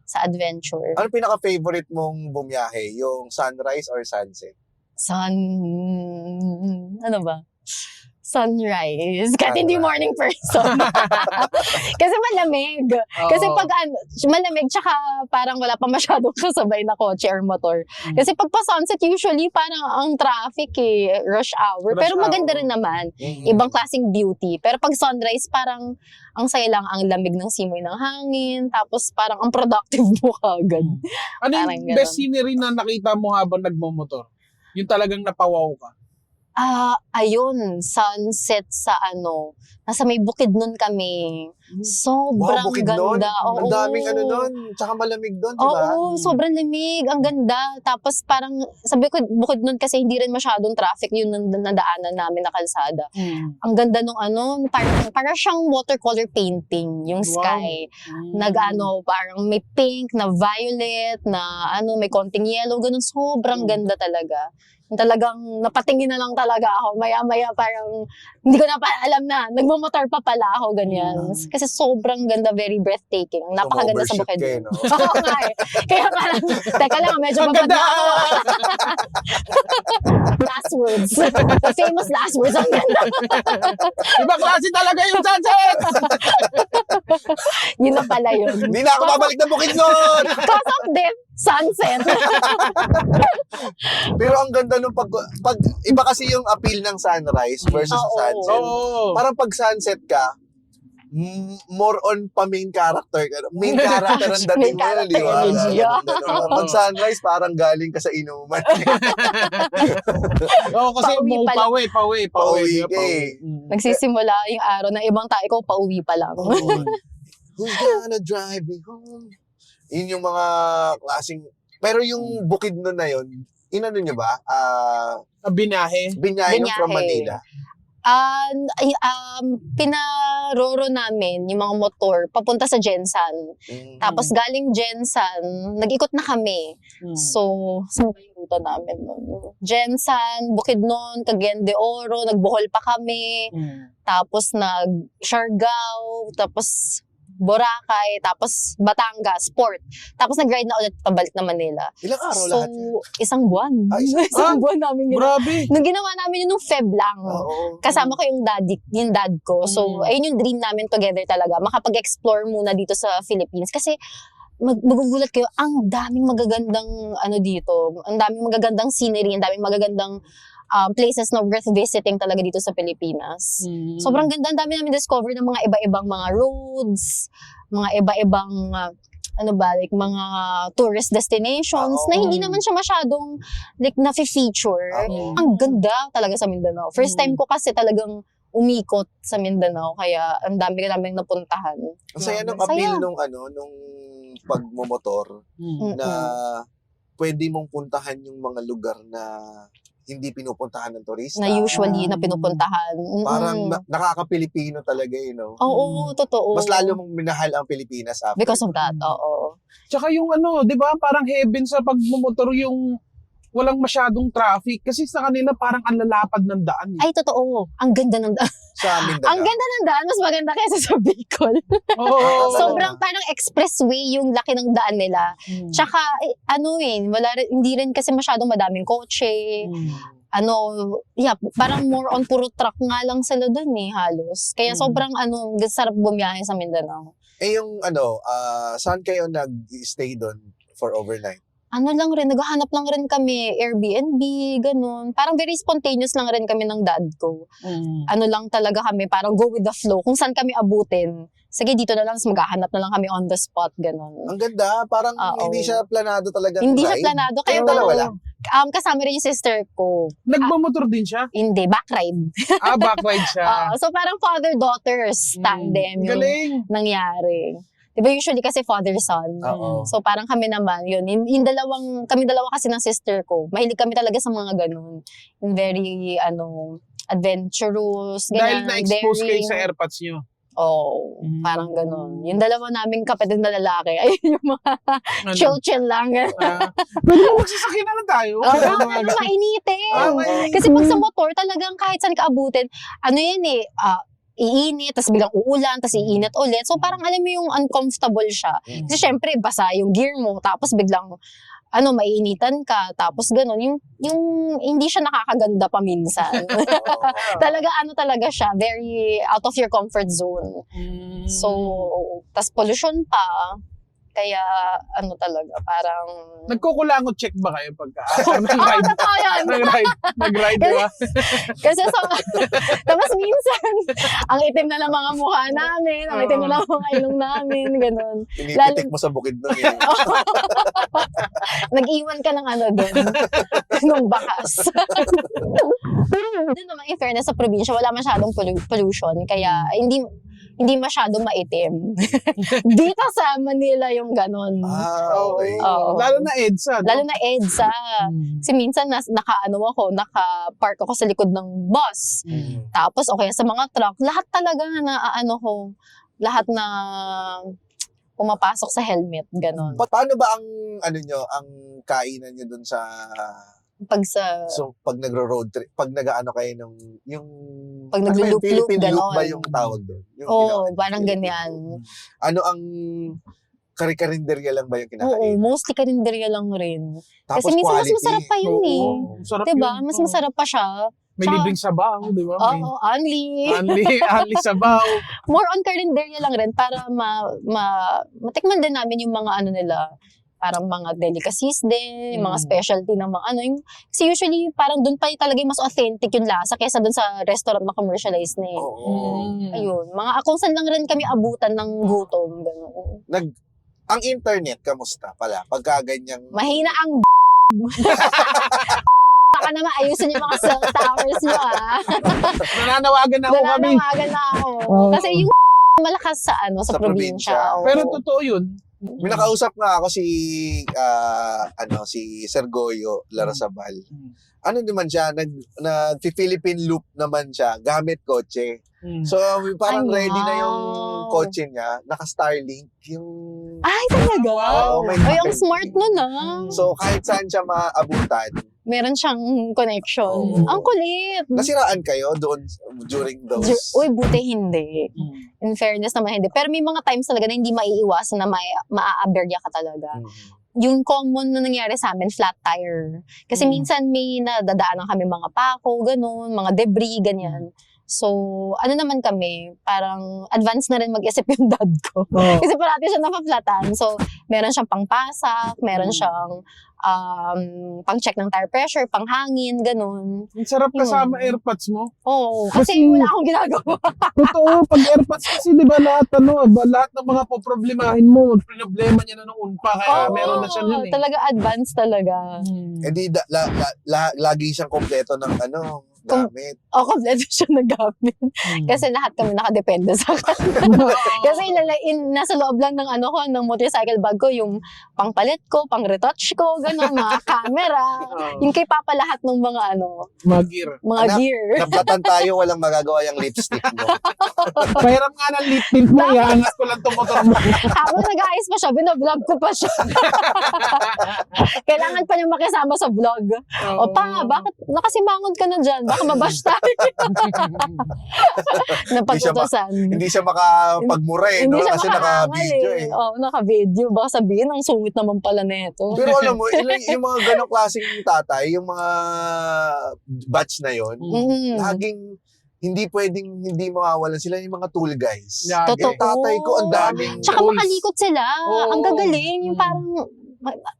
Speaker 1: sa adventure.
Speaker 3: Ano pinaka-favorite mong bumiyahe? Yung sunrise or sunset?
Speaker 1: Ano ba? Sunrise. Kahit hindi morning person. Kasi malamig. Kasi pag malamig, tsaka parang wala pa masyadong kasabay na kotse or motor. Kasi pag pa-sunset, usually parang ang traffic rush hour. Pero maganda rin naman. Ibang klaseng beauty. Pero pag sunrise, parang ang saya lang, ang lamig ng simoy ng hangin. Tapos parang ang productive mo kagad.
Speaker 2: Ano
Speaker 1: Parang
Speaker 2: yung best scenery na nakita mo habang nagmumotor? Yung talagang napawaw ka?
Speaker 1: Ayun, sunset sa nasa may Bukidnon kami. Sobrang ganda. Oo.
Speaker 3: Ang daming nun. Tsaka malamig doon, di ba?
Speaker 1: Oo, sobrang lamig. Ang ganda. Tapos parang, sabi ko, Bukidnon kasi hindi rin masyadong traffic yung nadaanan namin na kalsada. Ang ganda nung parang siyang watercolor painting, yung sky. Parang may pink, na violet, na may konting yellow, ganun. Sobrang ganda talaga. Talagang napatingin na lang talaga ako. Maya-maya parang hindi ko na pa alam na nagmamotor pa pala ako, ganyan. Kasi kasi sobrang ganda, very breathtaking. Ang napakaganda sa
Speaker 3: Overshoot kayo,
Speaker 1: Bukidnon.
Speaker 3: no?
Speaker 1: Oo nga eh. Kaya parang, teka lang, medyo
Speaker 2: Ang ganda!
Speaker 1: mapag last words. The famous last words. Ang ganda.
Speaker 2: Iba klase talaga yung sunset!
Speaker 1: Yun na pala yun.
Speaker 3: Hindi na ako babalik ng Bukidnon!
Speaker 1: Cause of the sunset.
Speaker 3: Pero ang ganda nung pag iba kasi yung appeal ng sunrise versus
Speaker 1: Oo.
Speaker 3: sunset.
Speaker 2: Oo.
Speaker 3: Parang pag sunset ka, more on pa main character ka. Main character ang dating
Speaker 1: Main
Speaker 3: mo, di
Speaker 1: character
Speaker 3: ba?
Speaker 1: energy.
Speaker 3: Ganun. Pag sunrise, parang galing ka sa inuman.
Speaker 2: Oo, kasi
Speaker 1: Pauwi pa lang.
Speaker 2: pauwi.
Speaker 3: Pauwi ka eh.
Speaker 1: Nagsisimula yung araw na ibang tao, ikaw pauwi pa lang.
Speaker 3: Oo. Who's gonna drive me home? Yun yung mga klaseng... Pero yung Bukidnon na yun, inano nyo ba?
Speaker 2: Binahe.
Speaker 3: Binyahe nyo
Speaker 1: Binyahe.
Speaker 3: from Manila.
Speaker 1: Pinaroro namin yung mga motor papunta sa Jensan. Tapos galing Jensan, nag-ikot na kami. So, saan ba yung ruta namin nun? Jensan, Bukidnon, Cagayan de Oro, nagbohol pa kami. Tapos nag-Siargao, tapos Boracay, tapos Batangas, Port. Tapos nag-ride na ulit pabalik na Manila.
Speaker 3: Ilang araw
Speaker 1: So,
Speaker 3: lahat yun?
Speaker 1: isang buwan.
Speaker 3: Ah, isang
Speaker 1: Isang buwan namin ginawa.
Speaker 2: Grabe.
Speaker 1: Nung ginawa namin yun nung Feb lang.
Speaker 3: Oo.
Speaker 1: Kasama ko yung dad ko. So, ayun yung dream namin together talaga. Makapag-explore muna dito sa Philippines. Kasi, magugulat kayo, ang daming magagandang dito. Ang daming magagandang scenery, ang daming magagandang places na worth visiting talaga dito sa Pilipinas. Sobrang ganda. Ang dami namin discover ng mga iba-ibang mga roads, mga iba-ibang mga tourist destinations na hindi naman siya masyadong na-feature. Ang ganda talaga sa Mindanao. First time ko kasi talagang umikot sa Mindanao, kaya ang dami naming napuntahan.
Speaker 3: Ang saya nung
Speaker 1: Saya.
Speaker 3: appeal nung pagmomotor na pwede mong puntahan yung mga lugar na hindi pinupuntahan ng turista.
Speaker 1: Na usually na pinupuntahan.
Speaker 3: Parang nakaka-Pilipino talaga
Speaker 1: Oo, totoo.
Speaker 3: Mas lalo mong minahal ang Pilipinas after.
Speaker 1: Because of that, oo.
Speaker 2: Tsaka yung di ba, parang heaven sa pagmumotor yung walang masyadong traffic. Kasi sa kanila parang ang lalapad ng daan.
Speaker 1: Ay, totoo. Ang ganda ng daan.
Speaker 3: Sa amin
Speaker 1: Ang ganda ng daan, mas maganda kaysa sa Bicol.
Speaker 2: Oo.
Speaker 1: Sobrang parang expressway yung laki ng daan nila. Tsaka, hindi rin kasi masyadong madaming kotse. Parang more on puro truck nga lang sila dun halos. Kaya sobrang sarap bumiyahe sa Mindanao.
Speaker 3: yung saan kayo nag-stay doon for overnight?
Speaker 1: Naghahanap lang rin kami, Airbnb, ganun. Parang very spontaneous lang rin kami ng dad ko. Lang talaga kami, parang go with the flow. Kung saan kami abutin, sige dito na lang, maghahanap na lang kami on the spot, ganun.
Speaker 3: Ang ganda, parang hindi siya planado talaga.
Speaker 1: Hindi siya planado. Kaya
Speaker 3: Kayong dalawa lang?
Speaker 1: kasama rin yung sister ko.
Speaker 2: Nagmamotor din siya?
Speaker 1: Hindi, backride.
Speaker 2: Backride siya.
Speaker 1: So parang father-daughters tandem yung
Speaker 2: Galing.
Speaker 1: nangyari. Diba usually kasi father-son.
Speaker 3: Oo.
Speaker 1: So parang kami naman, kami dalawa kasi ng sister ko, mahilig kami talaga sa mga ganun. Yung very, adventurous,
Speaker 2: Dahil
Speaker 1: ganyan,
Speaker 2: na-expose kayo
Speaker 1: daring.
Speaker 2: sa airpods nyo.
Speaker 1: Oo, parang ganun. Yung dalawa naming kapatid na lalaki, ay yung mga chill-chill lang.
Speaker 2: Pwede mo magsasakyan na lang tayo.
Speaker 1: Pero mainitin.
Speaker 2: mainit.
Speaker 1: Kasi pag sa motor, talagang kahit saan ka abutin, iinit, tapos biglang uulan, tapos iinit ulit. So parang alam mo yung uncomfortable siya. Kasi syempre, basa yung gear mo, tapos biglang, maiinitan ka, tapos gano'n. Yung hindi siya nakakaganda pa minsan. talaga siya, very out of your comfort zone. So, tas pollution pa. Kaya, talaga, parang...
Speaker 2: Nagkukulangot check ba kayo pagka?
Speaker 1: Totoo yan.
Speaker 2: Nag-ride, di ba?
Speaker 1: Kasi tapos minsan, ang itim na lang mga mukha namin, ang itim na lang mga ilong namin, ganun.
Speaker 3: Pinipitik mo sa bukid nun.
Speaker 1: Nag-iwan ka ng doon, nung bakas. Doon naman, in fairness, sa probinsya, wala masyadong pollution, kaya hindi masyadong maitim. Dito sa Manila yung ganun.
Speaker 3: Okay.
Speaker 1: Oo.
Speaker 2: Lalo na EDSA.
Speaker 1: Lalo na EDSA. Kasi minsan naka-park ako sa likod ng bus. Tapos okay sa mga truck, lahat talaga lahat na pumapasok sa helmet, ganon.
Speaker 3: Paano ba ang ang kainan niyo dun sa
Speaker 1: Pag sa...
Speaker 3: So, pag nagro-road trip, pag nag-ano kayo ng, yung...
Speaker 1: Pag
Speaker 3: ano ba yun?
Speaker 1: naglo-loop-loop,
Speaker 3: Philippine loop ba
Speaker 1: ganon.
Speaker 3: yung tawag doon? Yung
Speaker 1: Oo,
Speaker 3: ginawa-
Speaker 1: parang
Speaker 3: Philippine
Speaker 1: ganyan.
Speaker 3: loop. Ano ang kari-karinderya lang ba yung
Speaker 1: Oo,
Speaker 3: kinakain?
Speaker 1: mostly karinderya lang rin.
Speaker 3: Tapos
Speaker 1: Kasi minsan mas
Speaker 3: quality.
Speaker 1: masarap pa yun eh.
Speaker 2: Oo, sarap
Speaker 1: Diba?
Speaker 2: yun.
Speaker 1: Mas
Speaker 2: Oo.
Speaker 1: masarap pa siya.
Speaker 2: May
Speaker 1: Tsaka-
Speaker 2: libreng sabaw, di ba? May
Speaker 1: Oo, only.
Speaker 2: Anli sabaw.
Speaker 1: More on karinderya lang rin para matikman din namin yung mga ano nila, parang mga delicacies din, yung mga specialty ng mga ano. Kasi usually parang doon pa talaga yung mas authentic yung lasa kaysa doon sa restaurant na commercialized na eh.
Speaker 3: Oo.
Speaker 1: Ayun, kung saan lang rin kami abutan ng gutom. Ganun.
Speaker 3: Ang internet, kamusta pala? Pagka ganyang...
Speaker 1: Mahina ang baka naman ayusin yung mga cell towers nyo
Speaker 2: Nananawagan na ako kami.
Speaker 1: Nananawagan na ako.
Speaker 2: Oo.
Speaker 1: Kasi yung malakas sa
Speaker 3: Sa
Speaker 1: probinsya.
Speaker 3: probinsya.
Speaker 1: oo.
Speaker 2: Pero totoo yun.
Speaker 3: May nakausap nga ako si Sir Goyo Larrazabal. Ano naman siya, nag-Philippine loop naman siya, gamit kotse. So, parang
Speaker 1: Ay,
Speaker 3: ready na yung
Speaker 1: wow.
Speaker 3: kotse niya, naka-Starlink, yung...
Speaker 1: Ay, talaga?
Speaker 3: Wow, may
Speaker 1: Ay, ang
Speaker 3: happen.
Speaker 1: smart nun ah.
Speaker 3: So, kahit saan siya maabutan,
Speaker 1: Meron siyang connection.
Speaker 3: Oo.
Speaker 1: Ang kulit.
Speaker 3: nasiraan kayo doon during those...
Speaker 1: Uy, buti hindi. In fairness naman hindi. Pero may mga times talaga na hindi maiiwasan na maa-aberya ka talaga. Yung common na nangyari sa amin, flat tire. Kasi minsan may nadadaanan kami mga pako, ganun, mga debris, ganyan. So, ano naman kami, parang advance na rin mag-isip yung dad ko. Kasi parati siya napaflatan. So, meron siyang pangpasak, meron siyang pang-check ng tire pressure, panghangin, ganun.
Speaker 2: Ang sarap kasama AirPods mo.
Speaker 1: Oo, kasi
Speaker 2: Kasi-
Speaker 1: wala akong ginagawa.
Speaker 2: Totoo, pag AirPods kasi di ba lahat ng mga poproblemahin mo, problema niya na noon pa, kaya meron na siya nun eh.
Speaker 1: Talaga advance talaga.
Speaker 3: Eh di, lagi siyang kompleto ng gamit.
Speaker 1: O, kompleto siya na gamit. Kasi lahat kami nakadepende sa kanya. Kasi nasa loob lang ng ng motorcycle bag ko, yung pangpalit ko, pang-retouch ko, gano'n, mga camera. Yung kay Papa lahat ng mga
Speaker 2: Mag-gear.
Speaker 1: mga
Speaker 3: Anak,
Speaker 1: gear.
Speaker 3: Naplatan tayo, walang magagawa yung lipstick mo.
Speaker 2: Pahiram nga ng lip tint mo, iangat ko lang itong motor mo.
Speaker 1: Habang nag-aayos pa siya, binablog ko pa siya. Kailangan pa niya makisama sa vlog. O pa, bakit nakasimangon ka na dyan? Baka mabash tayo. Napatutusan.
Speaker 3: Hindi siya makapagmura eh, no?
Speaker 1: Hindi siya
Speaker 3: Kasi
Speaker 1: makaangal
Speaker 3: naka-video eh.
Speaker 1: Oo, naka-video. Baka sabihin, ang sungit naman pala neto.
Speaker 3: Pero alam mo, yung mga ganong klaseng tatay, yung mga batch na yon,
Speaker 1: Mm.
Speaker 3: laging hindi pwedeng hindi mawawalan sila yung mga tool guys.
Speaker 2: Yeah,
Speaker 1: Totoo.
Speaker 3: Yung tatay ko, ang daming
Speaker 1: Tsaka
Speaker 2: tools.
Speaker 1: makalikot sila.
Speaker 2: Oo.
Speaker 1: Ang gagaling. Yung parang,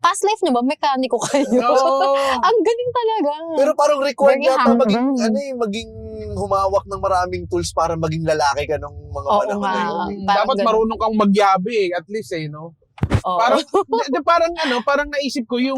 Speaker 1: past life nyo ba? Mekaniko kayo.
Speaker 2: Oo.
Speaker 1: Ang galing talaga.
Speaker 3: Pero parang required
Speaker 1: Very
Speaker 3: yata
Speaker 1: humble.
Speaker 3: maging humawak ng maraming tools para maging lalaki ka nung mga
Speaker 1: Oo
Speaker 3: panahon
Speaker 1: nga.
Speaker 3: na yun.
Speaker 1: Parang
Speaker 2: Dapat
Speaker 1: ganun.
Speaker 2: marunong kang magyabi eh, at least eh, no?
Speaker 1: Oo.
Speaker 2: Parang naisip ko yung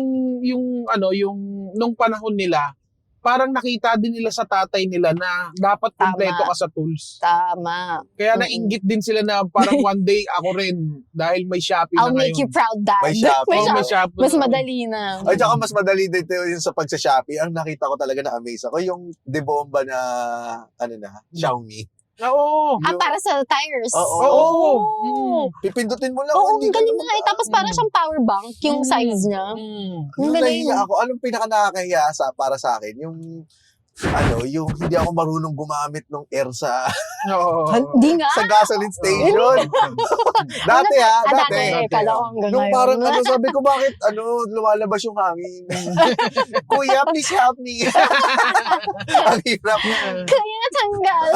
Speaker 2: nung panahon nila, parang nakita din nila sa tatay nila na dapat
Speaker 1: Tama.
Speaker 2: kompleto ka sa tools.
Speaker 1: Tama.
Speaker 2: Kaya
Speaker 1: Mm.
Speaker 2: nainggit din sila na parang one day ako rin dahil may Shopee
Speaker 1: I'll
Speaker 2: na
Speaker 1: make you
Speaker 2: ngayon.
Speaker 1: proud, Dad.
Speaker 3: May Shopee.
Speaker 2: Oo, may
Speaker 1: Shopee.
Speaker 2: Shopee.
Speaker 1: Mas madali na.
Speaker 3: Ay, tsaka mas madali dito yung sa pagsa-Shopee. Ang nakita ko talaga na amaze ako, yung de bomba na, Xiaomi.
Speaker 2: Oo.
Speaker 1: Para sa tires.
Speaker 3: Oo.
Speaker 2: Oo.
Speaker 3: Pipindutin mo lang.
Speaker 1: Oo,
Speaker 3: hindi
Speaker 1: ang
Speaker 3: ka
Speaker 1: galing
Speaker 3: na
Speaker 1: nga eh. Tapos parang siyang power bank, yung size niya.
Speaker 3: Yung
Speaker 1: Ang galing.
Speaker 3: nahiya ako, anong pinaka nakakahiya para sa akin? Yung hindi ako marunong gumamit ng air sa
Speaker 2: Oo.
Speaker 1: Hindi nga.
Speaker 3: sa gasoline station. Dati
Speaker 1: Dati.
Speaker 3: dati.
Speaker 1: Kala ko hanggang
Speaker 3: Nung
Speaker 1: ngayon.
Speaker 3: parang sabi ko, bakit lumalabas yung hangin? Kuya, please help me. Ang hirap.
Speaker 1: Kaya natanggal.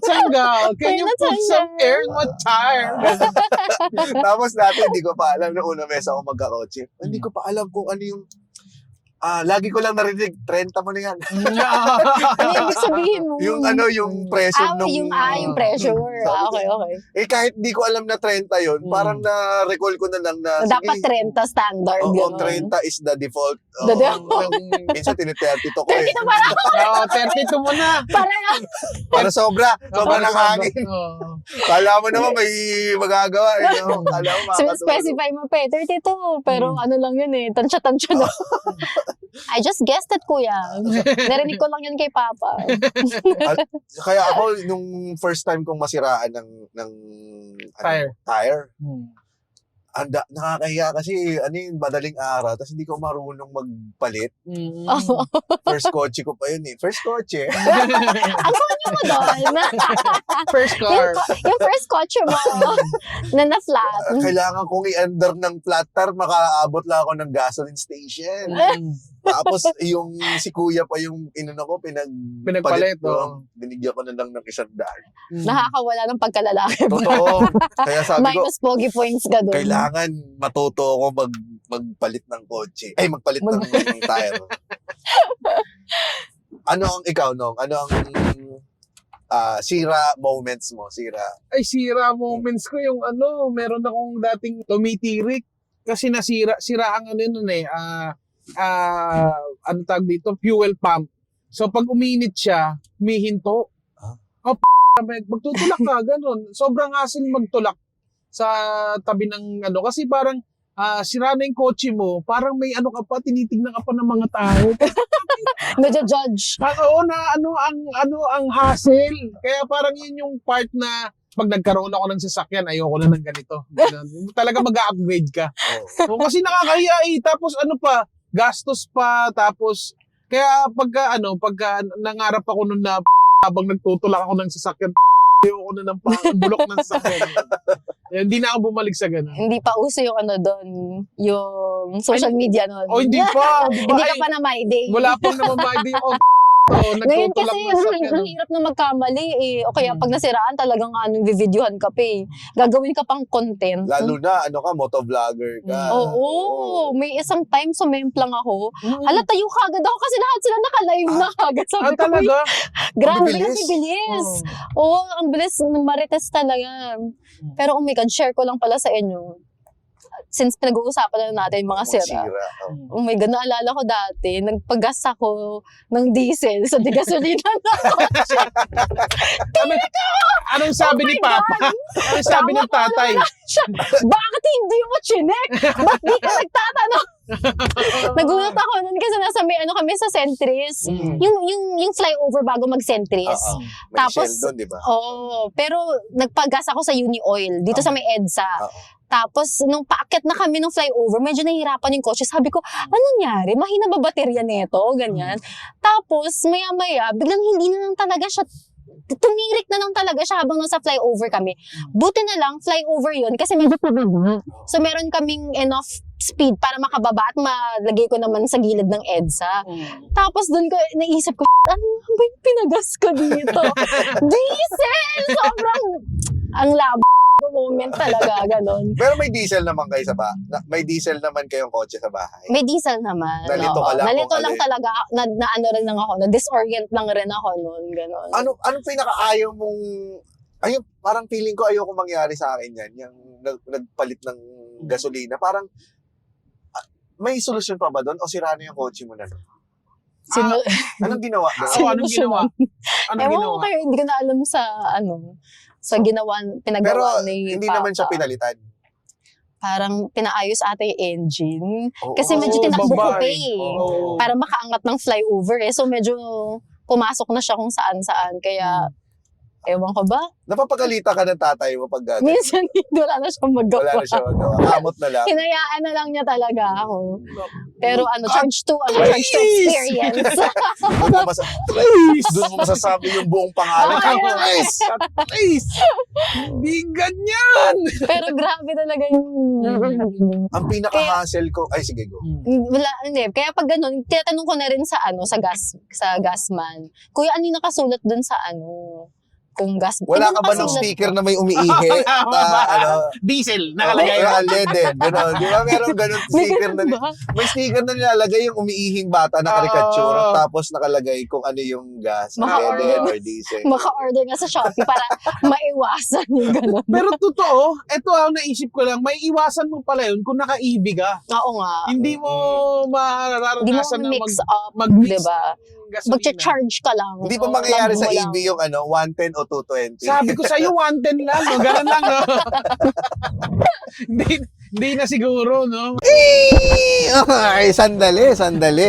Speaker 2: Tanggal. Can you put some air in my tire?
Speaker 3: Tapos dati, hindi ko pa alam, nung una mesa ako magkakotse. Hindi ko pa alam kung ano yung lagi ko lang narinig, 30 mo na yan.
Speaker 1: Ano ibig sabihin mo?
Speaker 3: yung pressure nung...
Speaker 1: Yung pressure.
Speaker 3: Sabi ko,
Speaker 1: Okay.
Speaker 3: Eh kahit di ko alam na 30 yun, parang na-recall ko na lang na,
Speaker 1: Dapat 30 standard.
Speaker 3: Oo,
Speaker 1: gano'n.
Speaker 3: 30 is the default.
Speaker 1: The default.
Speaker 3: Minsan tini-30 to ko eh.
Speaker 1: Ito parang,
Speaker 2: Oo, 32 mo na.
Speaker 3: Para sobra ng hangin.
Speaker 2: Oo.
Speaker 3: Kala mo naman may magagawa. Eh, no? Kala mo makakatulog.
Speaker 1: specify mo pa 32. Pero ano lang yun eh, tansya-tansya na. I just guessed it, kuya. Narinig ko lang yun kay Papa.
Speaker 3: Kaya ako, nung first time kong masiraan ng
Speaker 2: Tire.
Speaker 3: tire, nakakahiya kasi madaling araw tapos hindi ko marunong magpalit.
Speaker 1: Oo.
Speaker 3: First kotse ko pa yun eh. First kotse.
Speaker 1: Ang kanya mo doon.
Speaker 2: First car.
Speaker 1: Yung first kotse mo na flat.
Speaker 3: Kailangan kong i-under ng flat tire, makaabot lang ako ng gasoline station. Tapos yung si kuya pa yung
Speaker 2: Pinagpalit,
Speaker 3: ko. Binigyan ko na lang ng 100.
Speaker 1: Nakakawala ng pagkalalaki.
Speaker 3: Totoo. Kaya sabi ko,
Speaker 1: Minus pogi points ka doon.
Speaker 3: kailangan matuto ako magpalit ng kotse. Ay, magpalit ng tire. Ano ang ikaw, Nong? Ano ang sira moments mo?
Speaker 2: Ay, sira moments ko yung meron akong dating tumitirik. Kasi sira ang nun eh. Ano tawag dito? Fuel pump. So, pag uminit siya, humihinto. Magtutulak ka, ganun. Sobrang hassle magtulak sa tabi ng kasi parang sira na yung kotse mo, parang may ka pa, tinitignan ka pa ng mga tao.
Speaker 1: Medyo judge.
Speaker 2: Oo na ang hassle. Kaya parang yun yung part na pag nagkaroon ako ng sasakyan, ayoko na ng ganito. Ganun. Talaga mag-upgrade ka. So, kasi nakakahiya eh. Tapos gastos pa, tapos kaya pagka nangarap ako nun na habang nagtutulak ako ng sasakyan, ayoko na ng bulok ng sasakyan. Hindi na ako bumalik sa ganun.
Speaker 1: Hindi pa uso yung doon, yung social media noon.
Speaker 2: Hindi pa.
Speaker 1: Hindi ka pa na my day.
Speaker 2: Wala pang naman my day.
Speaker 1: Ngayon kasi,
Speaker 2: ng sasakyan.
Speaker 1: ang hirap na magkamali eh. O kaya pag nasiraan, talagang videohan ka pa eh. Gagawin ka pang content.
Speaker 3: Lalo na, motovlogger ka.
Speaker 1: Oo. May isang time sumemplang ako. Hala, tayo kagad ako kasi lahat sila naka-live na kagad. Sabi ko,
Speaker 2: Talaga?
Speaker 1: grabe
Speaker 3: Bibilis.
Speaker 1: kasi bilis. Oo, ang bilis ng marites talaga. Pero oh my God, share ko lang pala sa inyo. Since pinag-uusapan na natin yung mga sira.
Speaker 3: Oh.
Speaker 1: Oh my God, naalala ko dati, nagpagas ako ng diesel sa gasolina na kotse.
Speaker 2: Anong sabi ni Papa? Anong sabi ng tatay?
Speaker 1: Bakit hindi mo chinek? Ba't di ka nagtatanong? Nagulat ako nun kasi nasa kami sa Centris. Yung flyover bago mag-Centris.
Speaker 3: May
Speaker 1: Tapos,
Speaker 3: Shell doon, di ba?
Speaker 1: pero nagpagas ako sa Uni Oil, dito sa may EDSA. Tapos, nung paakyat na kami ng flyover, medyo nahihirapan yung kotse. Sabi ko, ano nangyari? Mahina ba baterya nito? Ganyan. Tapos, maya-maya, biglang hindi na lang talaga siya, tumirik na lang talaga siya habang nasa flyover kami. Buti na lang, flyover yun kasi medyo pababa. So, meron kaming enough speed para makababa at malagay ko naman sa gilid ng EDSA. Tapos, doon ko, naisip ko, ano ba yung pinagas ko dito? Diesel! Sobrang, ang labo. Moment talaga, ganon.
Speaker 3: Pero may diesel naman kayo may diesel naman kayong kotse sa bahay.
Speaker 1: May diesel naman.
Speaker 3: Nalito ka lang
Speaker 1: Nalito
Speaker 3: kung
Speaker 1: lang
Speaker 3: alin.
Speaker 1: talaga, na ano rin lang ako, na-disorient lang rin ako noon, ganon.
Speaker 3: Anong pinakaayaw mong parang feeling ko ayoko mangyari sa akin yan, yung nagpalit ng gasolina. Parang may solusyon pa ba doon o sira na yung kotse mo na doon? Anong ginawa doon?
Speaker 2: Anong ginawa?
Speaker 1: Ewan ko kayo, hindi ko na alam sa pinagawa
Speaker 3: Pero
Speaker 1: ni
Speaker 3: hindi
Speaker 1: Papa.
Speaker 3: naman siya pinalitan.
Speaker 1: Parang pinaayos ata yung engine.
Speaker 3: Oo.
Speaker 1: Kasi medyo tinakbo ko pa
Speaker 2: babae.
Speaker 1: eh.
Speaker 2: Oo.
Speaker 1: Para makaangat ng flyover eh. So medyo pumasok na siya kung saan-saan. Kaya, ewan ko ba?
Speaker 3: Napapagalita ka ng tatay mo pag gano'n.
Speaker 1: Minsan wala na siyang magawa.
Speaker 3: Wala na siya magawa. Kamot na lang.
Speaker 1: Hinayaan na lang niya talaga ako. Pero charge to experience.
Speaker 3: Doon mo masasabi yung buong pangalan. Trace!
Speaker 2: Please! Hindi ganyan!
Speaker 1: Pero grabe talaga yung...
Speaker 3: Ang pinaka-hassle ko, ay sige go.
Speaker 1: Wala, hindi. Kaya pag ganun, tinatanong ko na rin sa gasman. Kuya, ano yung nakasulat dun sa kung gas.
Speaker 3: Wala ka ba ng sticker na may umiihi?
Speaker 2: Diesel,
Speaker 3: Nakalagay.
Speaker 2: nakalagay.
Speaker 3: Leden, gano'n. Di ba meron gano'n sticker na may sticker na nilalagay yung umiihing bata na karikature tapos nakalagay kung ano yung gas, Leden or diesel.
Speaker 1: Maka-order nga sa Shopee para maiwasan yung gano'n.
Speaker 2: Pero totoo, ito ang naisip ko lang, may iwasan mo pala yun kung naka-EV ka.
Speaker 1: Oo nga.
Speaker 2: Hindi mo
Speaker 1: Hindi mo
Speaker 2: mararanasan na
Speaker 1: mix up,
Speaker 2: mag-mix
Speaker 1: diba?
Speaker 2: gasolina.
Speaker 1: Mag-charge ka lang.
Speaker 3: Hindi pa mangyayari sa
Speaker 1: Lang mo
Speaker 3: EV yung 110 o 220.
Speaker 2: Sabi ko sa'yo, 110 lang. No? Ganun lang. No? Hindi na siguro, no?
Speaker 3: Okay, sandali.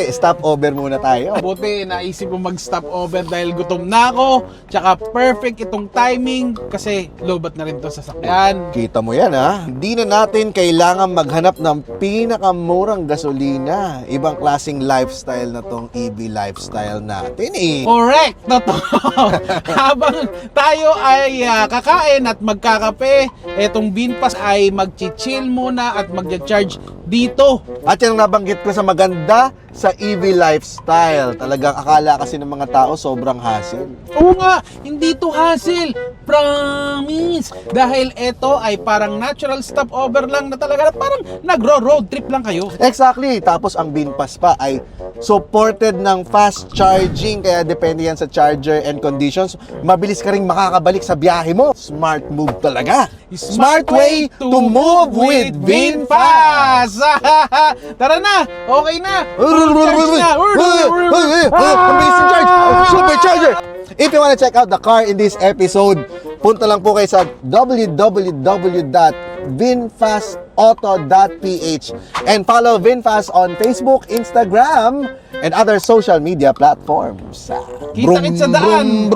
Speaker 3: Stop over muna tayo.
Speaker 2: Buti, naisip mo mag-stop over dahil gutom na ako. Tsaka perfect itong timing kasi lobat na rin to sa sasakyan.
Speaker 3: Kita mo yan, ha? Hindi na natin kailangan maghanap ng pinakamurang gasolina. Ibang klaseng lifestyle na tong EV lifestyle natin, eh.
Speaker 2: Correct! Totoo! Habang tayo ay kakain at magkakape, etong Vinfast ay mag-chill muna at mag-charge dito.
Speaker 3: At yung nabanggit ko sa maganda sa EV lifestyle. Talagang akala kasi ng mga tao sobrang hassle.
Speaker 2: Oo nga, hindi to hassle. Promise! Dahil ito ay parang natural stopover lang na talaga, parang nagro-road trip lang kayo.
Speaker 3: Exactly. Tapos ang Vinfast pa ay supported ng fast charging. Kaya depende yan sa charger and conditions. Mabilis ka ring makakabalik sa biyahe mo. Smart move talaga. Smart way to move with Vinfast!
Speaker 2: Tara na! Okay na!
Speaker 3: Ang bilis ng charge! Supercharger! If you wanna check out the car in this episode, punta lang po kayo sa www.vinfastauto.ph and follow Vinfast on Facebook, Instagram, and other social media platforms.
Speaker 2: Kita-kits sa daan!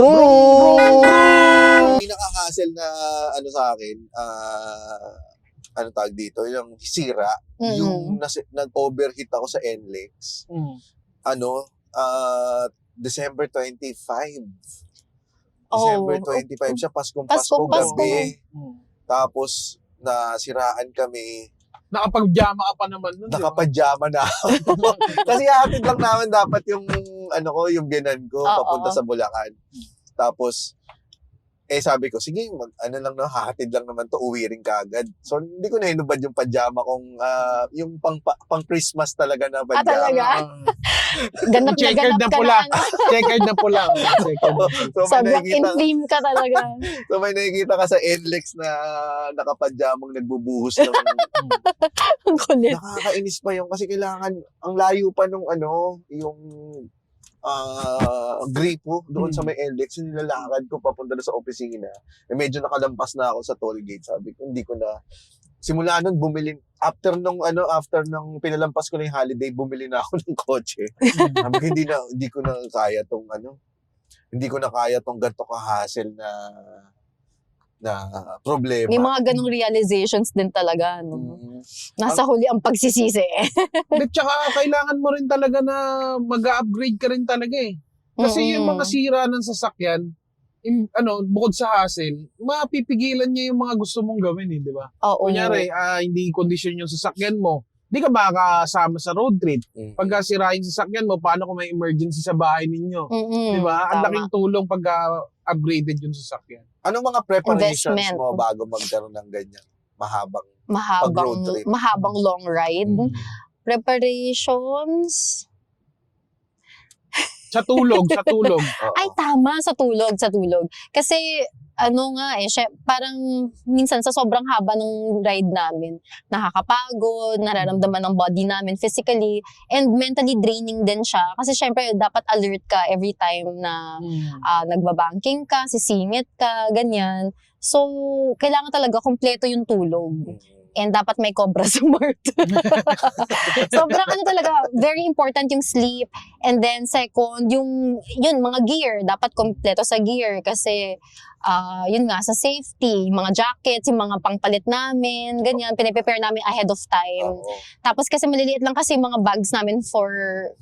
Speaker 3: Pinaka-hassle na ano sa akin, ano tawag dito, yung sira, yung nag-overheat ako sa NLEX. December 25. December 25 siya, Pasko gabi. Tapos, nasiraan kami.
Speaker 2: Nakapag-jama ka pa naman nun.
Speaker 3: Nakapajama na ako. Kasi hatid lang naman dapat yung, yung biyanan ko, papunta sa Bulacan. Tapos, sabi ko, sige, hahatid lang naman to, uwi rin kaagad. So, hindi ko na hinubad yung pajama kong, yung pang Christmas talaga na pajama.
Speaker 1: Talaga? Ganap na
Speaker 2: Checkered
Speaker 1: ganap
Speaker 2: na
Speaker 1: ka
Speaker 2: pula.
Speaker 1: na.
Speaker 2: Checkered na pula.
Speaker 3: So, may
Speaker 1: Sobrang in-theme ka talaga.
Speaker 3: So, may nakikita ka sa NLEX na nakapajamang nagbubuhos ng...
Speaker 1: Ang kulit.
Speaker 3: Nakakainis pa yung kasi kailangan, ang layo pa nung yung gripo doon sa may NLEX, yung nilalakad ko papunta na sa opisina. Medyo nakalampas na ako sa toll gate. Sabi ko, hindi ko na... Simula nun, after nung pinalampas ko na yung holiday, bumili na ako ng kotse. Sabi ko, hindi ko na kaya tong hindi ko na kaya tong ganito ka-hassle na problema.
Speaker 1: May mga ganong realizations din talaga, no? Nasa huli ang pagsisisi eh.
Speaker 2: At saka kailangan mo rin talaga na mag-upgrade ka rin talaga eh. Kasi yung mga sira ng sasakyan, bukod sa hassle, mapipigilan niya yung mga gusto mong gawin eh, di ba?
Speaker 1: Oo.
Speaker 2: Kunyari, hindi kondisyon yung sasakyan mo, di ka makakasama sa road trip. Pagka sira yung sasakyan mo, paano kung may emergency sa bahay ninyo? Di ba? Ang laking tulong pag upgraded yung sasakyan.
Speaker 3: Anong mga preparations
Speaker 1: Investment.
Speaker 3: mo bago magkaroon ng ganyan pag-road trip?
Speaker 1: Mahabang long ride. Preparations.
Speaker 2: Sa tulog.
Speaker 1: Ay, tama, sa tulog. Kasi, parang minsan sa sobrang haba ng ride namin, nakakapagod, nararamdaman ng body namin physically, and mentally draining din siya. Kasi syempre, dapat alert ka every time na nagbabanking ka, sisingit ka, ganyan. So, kailangan talaga kompleto yung tulog. And dapat may Cobra Smart. Sobrang talaga, very important yung sleep. And then second, yun, mga gear. Dapat kompleto sa gear kasi yun nga, sa safety, mga jackets, yung mga pangpalit namin, ganyan, piniprepare namin ahead of time. Tapos kasi maliliit lang kasi mga bags namin for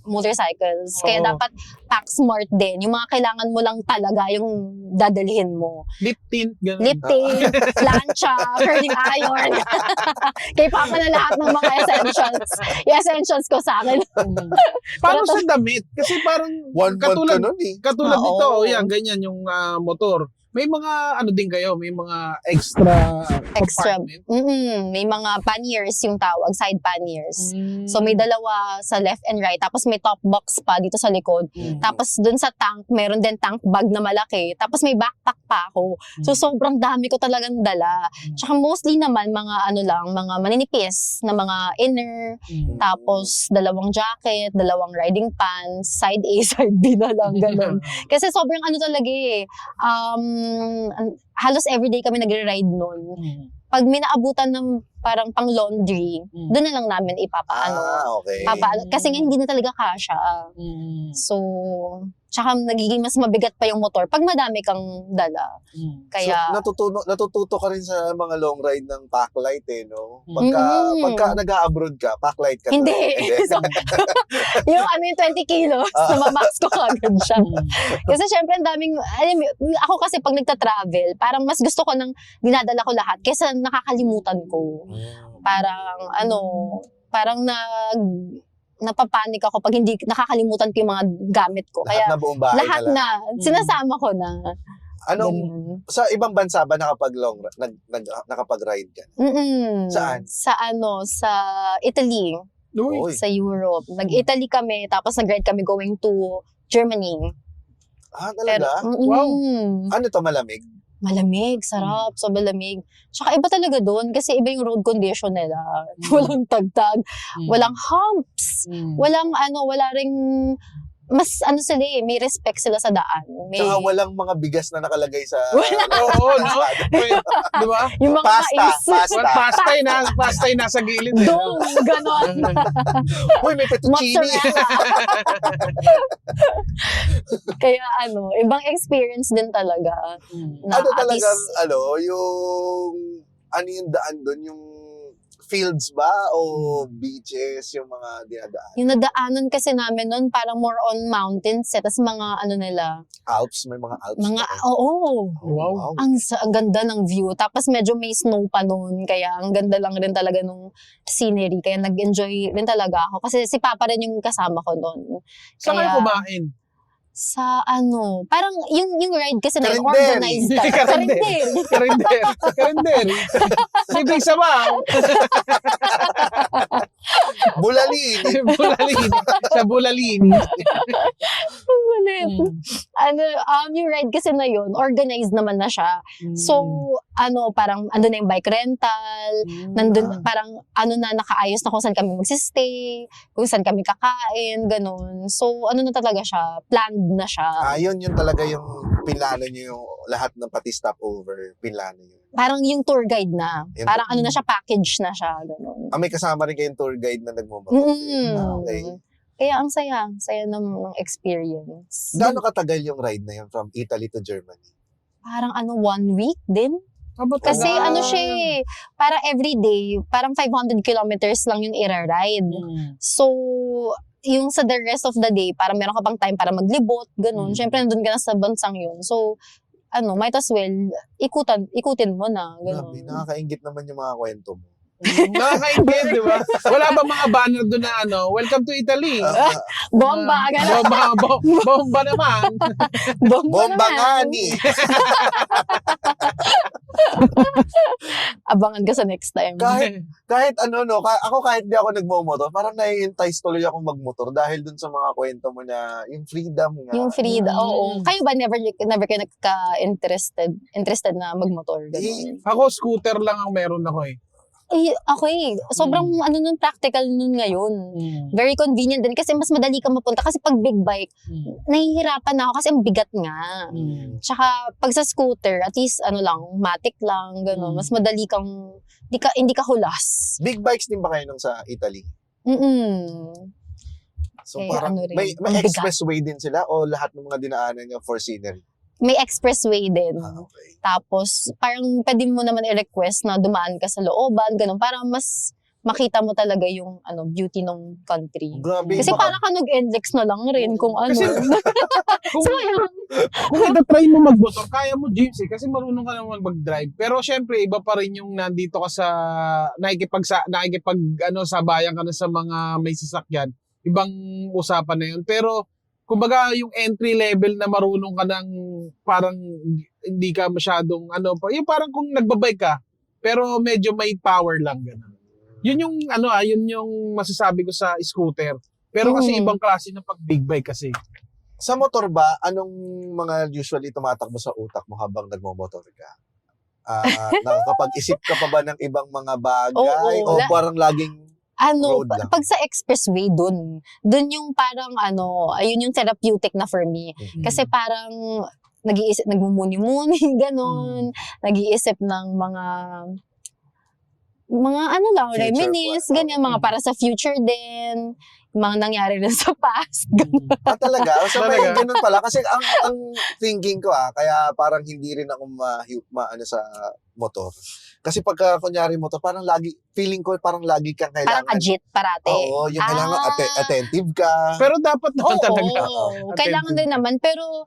Speaker 1: motorcycles. Kaya dapat pack smart din. Yung mga kailangan mo lang talaga yung dadalhin mo.
Speaker 2: Lip tint, gano'n.
Speaker 1: Lip tint, plancha, curling iron. Kay Papa na lahat ng mga essentials. Yung essentials ko sa akin.
Speaker 2: Paano sa damit? Kasi parang
Speaker 3: 1 month ka nun eh.
Speaker 2: Katulad nito, yan, ganyan yung motor. May mga din kayo, may mga extra compartment.
Speaker 1: May mga panniers yung tawag, side panniers. So may dalawa sa left and right, tapos may top box pa dito sa likod. Tapos dun sa tank, meron din tank bag na malaki. Tapos may backpack pa ako. So sobrang dami ko talagang dala. Tsaka mostly naman mga mga maninipis na mga inner, tapos dalawang jacket, dalawang riding pants, side A, side B na lang, ganun. Kasi sobrang talaga eh. Halos everyday kami nagre-ride nun. Pag may naabutan ng parang pang laundry, doon na lang namin ipapaano.
Speaker 3: Okay.
Speaker 1: Kasi nga hindi na talaga kasha. So, tsaka nagiging mas mabigat pa yung motor pag madami kang dala. Kaya,
Speaker 3: So, natututo ka rin sa mga long ride ng backlight no?
Speaker 1: Mm.
Speaker 3: Pagka nag-a-abroad ka, backlight ka.
Speaker 1: hindi.
Speaker 3: Hindi.
Speaker 1: So, yung ano yung 20 kilos, namamax ko kagad siya. Kasi syempre, ang daming, ako kasi pag nagta-travel, parang mas gusto ko nang dinadala ko lahat kaysa nakakalimutan ko. Parang, parang napapanik ako pag hindi nakakalimutan ko yung mga gamit ko.
Speaker 3: Lahat
Speaker 1: Kaya,
Speaker 3: na buong bahay
Speaker 1: lahat
Speaker 3: na lang.
Speaker 1: na, sinasama ko na.
Speaker 3: Anong,
Speaker 1: Ganun.
Speaker 3: sa ibang bansa ba nakapag-ride ka? Saan?
Speaker 1: Sa Italy,
Speaker 3: Uy.
Speaker 1: sa Europe. Nag-Italy kami, tapos nag-ride kami going to Germany.
Speaker 3: Talaga?
Speaker 2: Wow.
Speaker 3: Ano to, malamig?
Speaker 1: Malamig, sarap, so malamig. Tsaka iba talaga doon kasi iba yung road condition nila. Walang tagtag, walang humps, wala ring mas sila may respect sila sa daan.
Speaker 3: Tsaka walang mga bigas na nakalagay sa...
Speaker 2: Oo, no? Di ba?
Speaker 1: Yung mga
Speaker 3: Pasta.
Speaker 2: Pastay nasa gilid.
Speaker 1: Dong, ganon.
Speaker 3: Uy, may fettuccine.
Speaker 1: Mozzarella. Kaya ibang experience din talaga. Na
Speaker 3: Ano
Speaker 1: at
Speaker 3: talagang,
Speaker 1: least,
Speaker 3: yung daan doon, yung fields ba o beaches yung mga dinadaan?
Speaker 1: yung nadaanan kasi namin nun, parang more on mountains, tapos mga nila,
Speaker 3: Alps, may mga Alps.
Speaker 1: oo.
Speaker 2: Wow.
Speaker 1: Ang ganda ng view. Tapos medyo may snow pa noon. Kaya ang ganda lang rin talaga nung scenery. Kaya nag-enjoy rin talaga ako. Kasi si Papa rin yung kasama ko noon.
Speaker 2: Saan kayo kumain?
Speaker 1: Sa parang yung ride kasi na
Speaker 3: Karinderi.
Speaker 1: organized ka.
Speaker 2: Karinderi. Karinderi. Sibig sabaw.
Speaker 3: Bulalin.
Speaker 2: Bulalin. Sa Bulalin.
Speaker 1: Ulit. Yung ride kasi na yun, organized naman na siya. So, parang na yung bike rental, nandun, parang na nakaayos na kung saan kami magsistay, kung saan kami kakain, ganun. So, na talaga siya, planned na siya.
Speaker 3: Yun talaga yung pinlano nyo yung lahat ng pati stopover, pinlano nyo.
Speaker 1: Parang yung tour guide na.
Speaker 3: Yung
Speaker 1: Parang na siya, package na siya, ganun.
Speaker 3: May kasama rin kayong tour guide na nagmumotor. Okay.
Speaker 1: Kaya ang saya ng experience.
Speaker 3: Gaano katagal yung ride na yun from Italy to Germany?
Speaker 1: Parang 1 week din. Kasi siya parang everyday, parang 500 kilometers lang yung ira-ride. So, yung sa the rest of the day, parang meron ka pang time para maglibot, ganun. Siyempre, nandun ka na sa bansang yun. So, might as well, ikutin mo na, ganun.
Speaker 3: Grabe, nakakaingit naman yung mga kwento mo.
Speaker 2: Nakakaingit, di ba? Wala ba mga banner doon na welcome to Italy?
Speaker 1: Bomba, ganun.
Speaker 2: Bomba naman.
Speaker 3: Bomba nga ni!
Speaker 1: Abangan ka sa next time.
Speaker 3: Kahit ako kahit di ako nagmomotor, parang nai-entice tuloy akong magmotor dahil dun sa mga kwento mo na yung freedom nga.
Speaker 1: Yung freedom, oo. Kayo ba never kayo interested na magmotor? Ganun?
Speaker 2: Ako, scooter lang ang meron ako eh.
Speaker 1: Ako sobrang nun, practical nun ngayon. Very convenient din kasi mas madali ka mapunta kasi pag big bike, nahihirapan na ako kasi ang bigat nga. Tsaka pag sa scooter, at least matic lang, gano'n. Mas madali kang, hindi ka hulas.
Speaker 3: Big bikes din ba kayo nung sa Italy? So
Speaker 1: Kaya
Speaker 3: parang
Speaker 1: rin,
Speaker 3: may
Speaker 1: ang bigat.
Speaker 3: expressway din sila o lahat ng mga dinaanan nyo for scenery?
Speaker 1: May expressway din.
Speaker 3: Okay.
Speaker 1: Tapos, parang pwede mo naman i-request na dumaan ka sa looban, gano'n. Para mas makita mo talaga yung beauty ng country.
Speaker 3: Grabe.
Speaker 1: Kasi parang ka nag-NLEX na lang rin kung ano.
Speaker 2: Kung itatry mo magmotor, kaya mo, James kasi marunong ka naman mag-drive. Pero syempre, iba pa rin yung nandito ka sa sabayan ka na sa mga may sasakyan. Ibang usapan na yun. Pero kumbaga yung entry level na marunong ka ng parang hindi ka masyadong yung parang kung nagbabike ka pero medyo may power lang ganun. Yun yung yun yung masasabi ko sa scooter. Pero kasi ibang klase ng pag big bike kasi.
Speaker 3: Sa motor ba, anong mga usually tumatakbo sa utak mo habang nagmomotor ka? Nakakapag-isip ka pa ba ng ibang mga bagay?
Speaker 1: Oo,
Speaker 3: O parang laging road lang?
Speaker 1: Pag sa expressway, dun yung parang ayun yung therapeutic na for me. Kasi parang nagmumuni-muni, ganon. Nag-iisip ng mga mga ano lang,
Speaker 3: Future
Speaker 1: reminisce,
Speaker 3: plan.
Speaker 1: ganyan, mga para sa future din, yung mga nangyari rin sa past.
Speaker 3: Talaga? So, may
Speaker 2: Talaga?
Speaker 3: ganun pala. Kasi ang thinking ko kaya parang hindi rin ako ano sa motor. Kasi pagka kunyari motor, parang lagi, feeling ko parang lagi kang
Speaker 1: Parang
Speaker 3: kailangan.
Speaker 1: agit parate.
Speaker 3: Oo, yung kailangan attentive ka.
Speaker 2: Pero dapat naman
Speaker 1: Oo,
Speaker 2: talaga.
Speaker 1: kailangan din naman. Pero,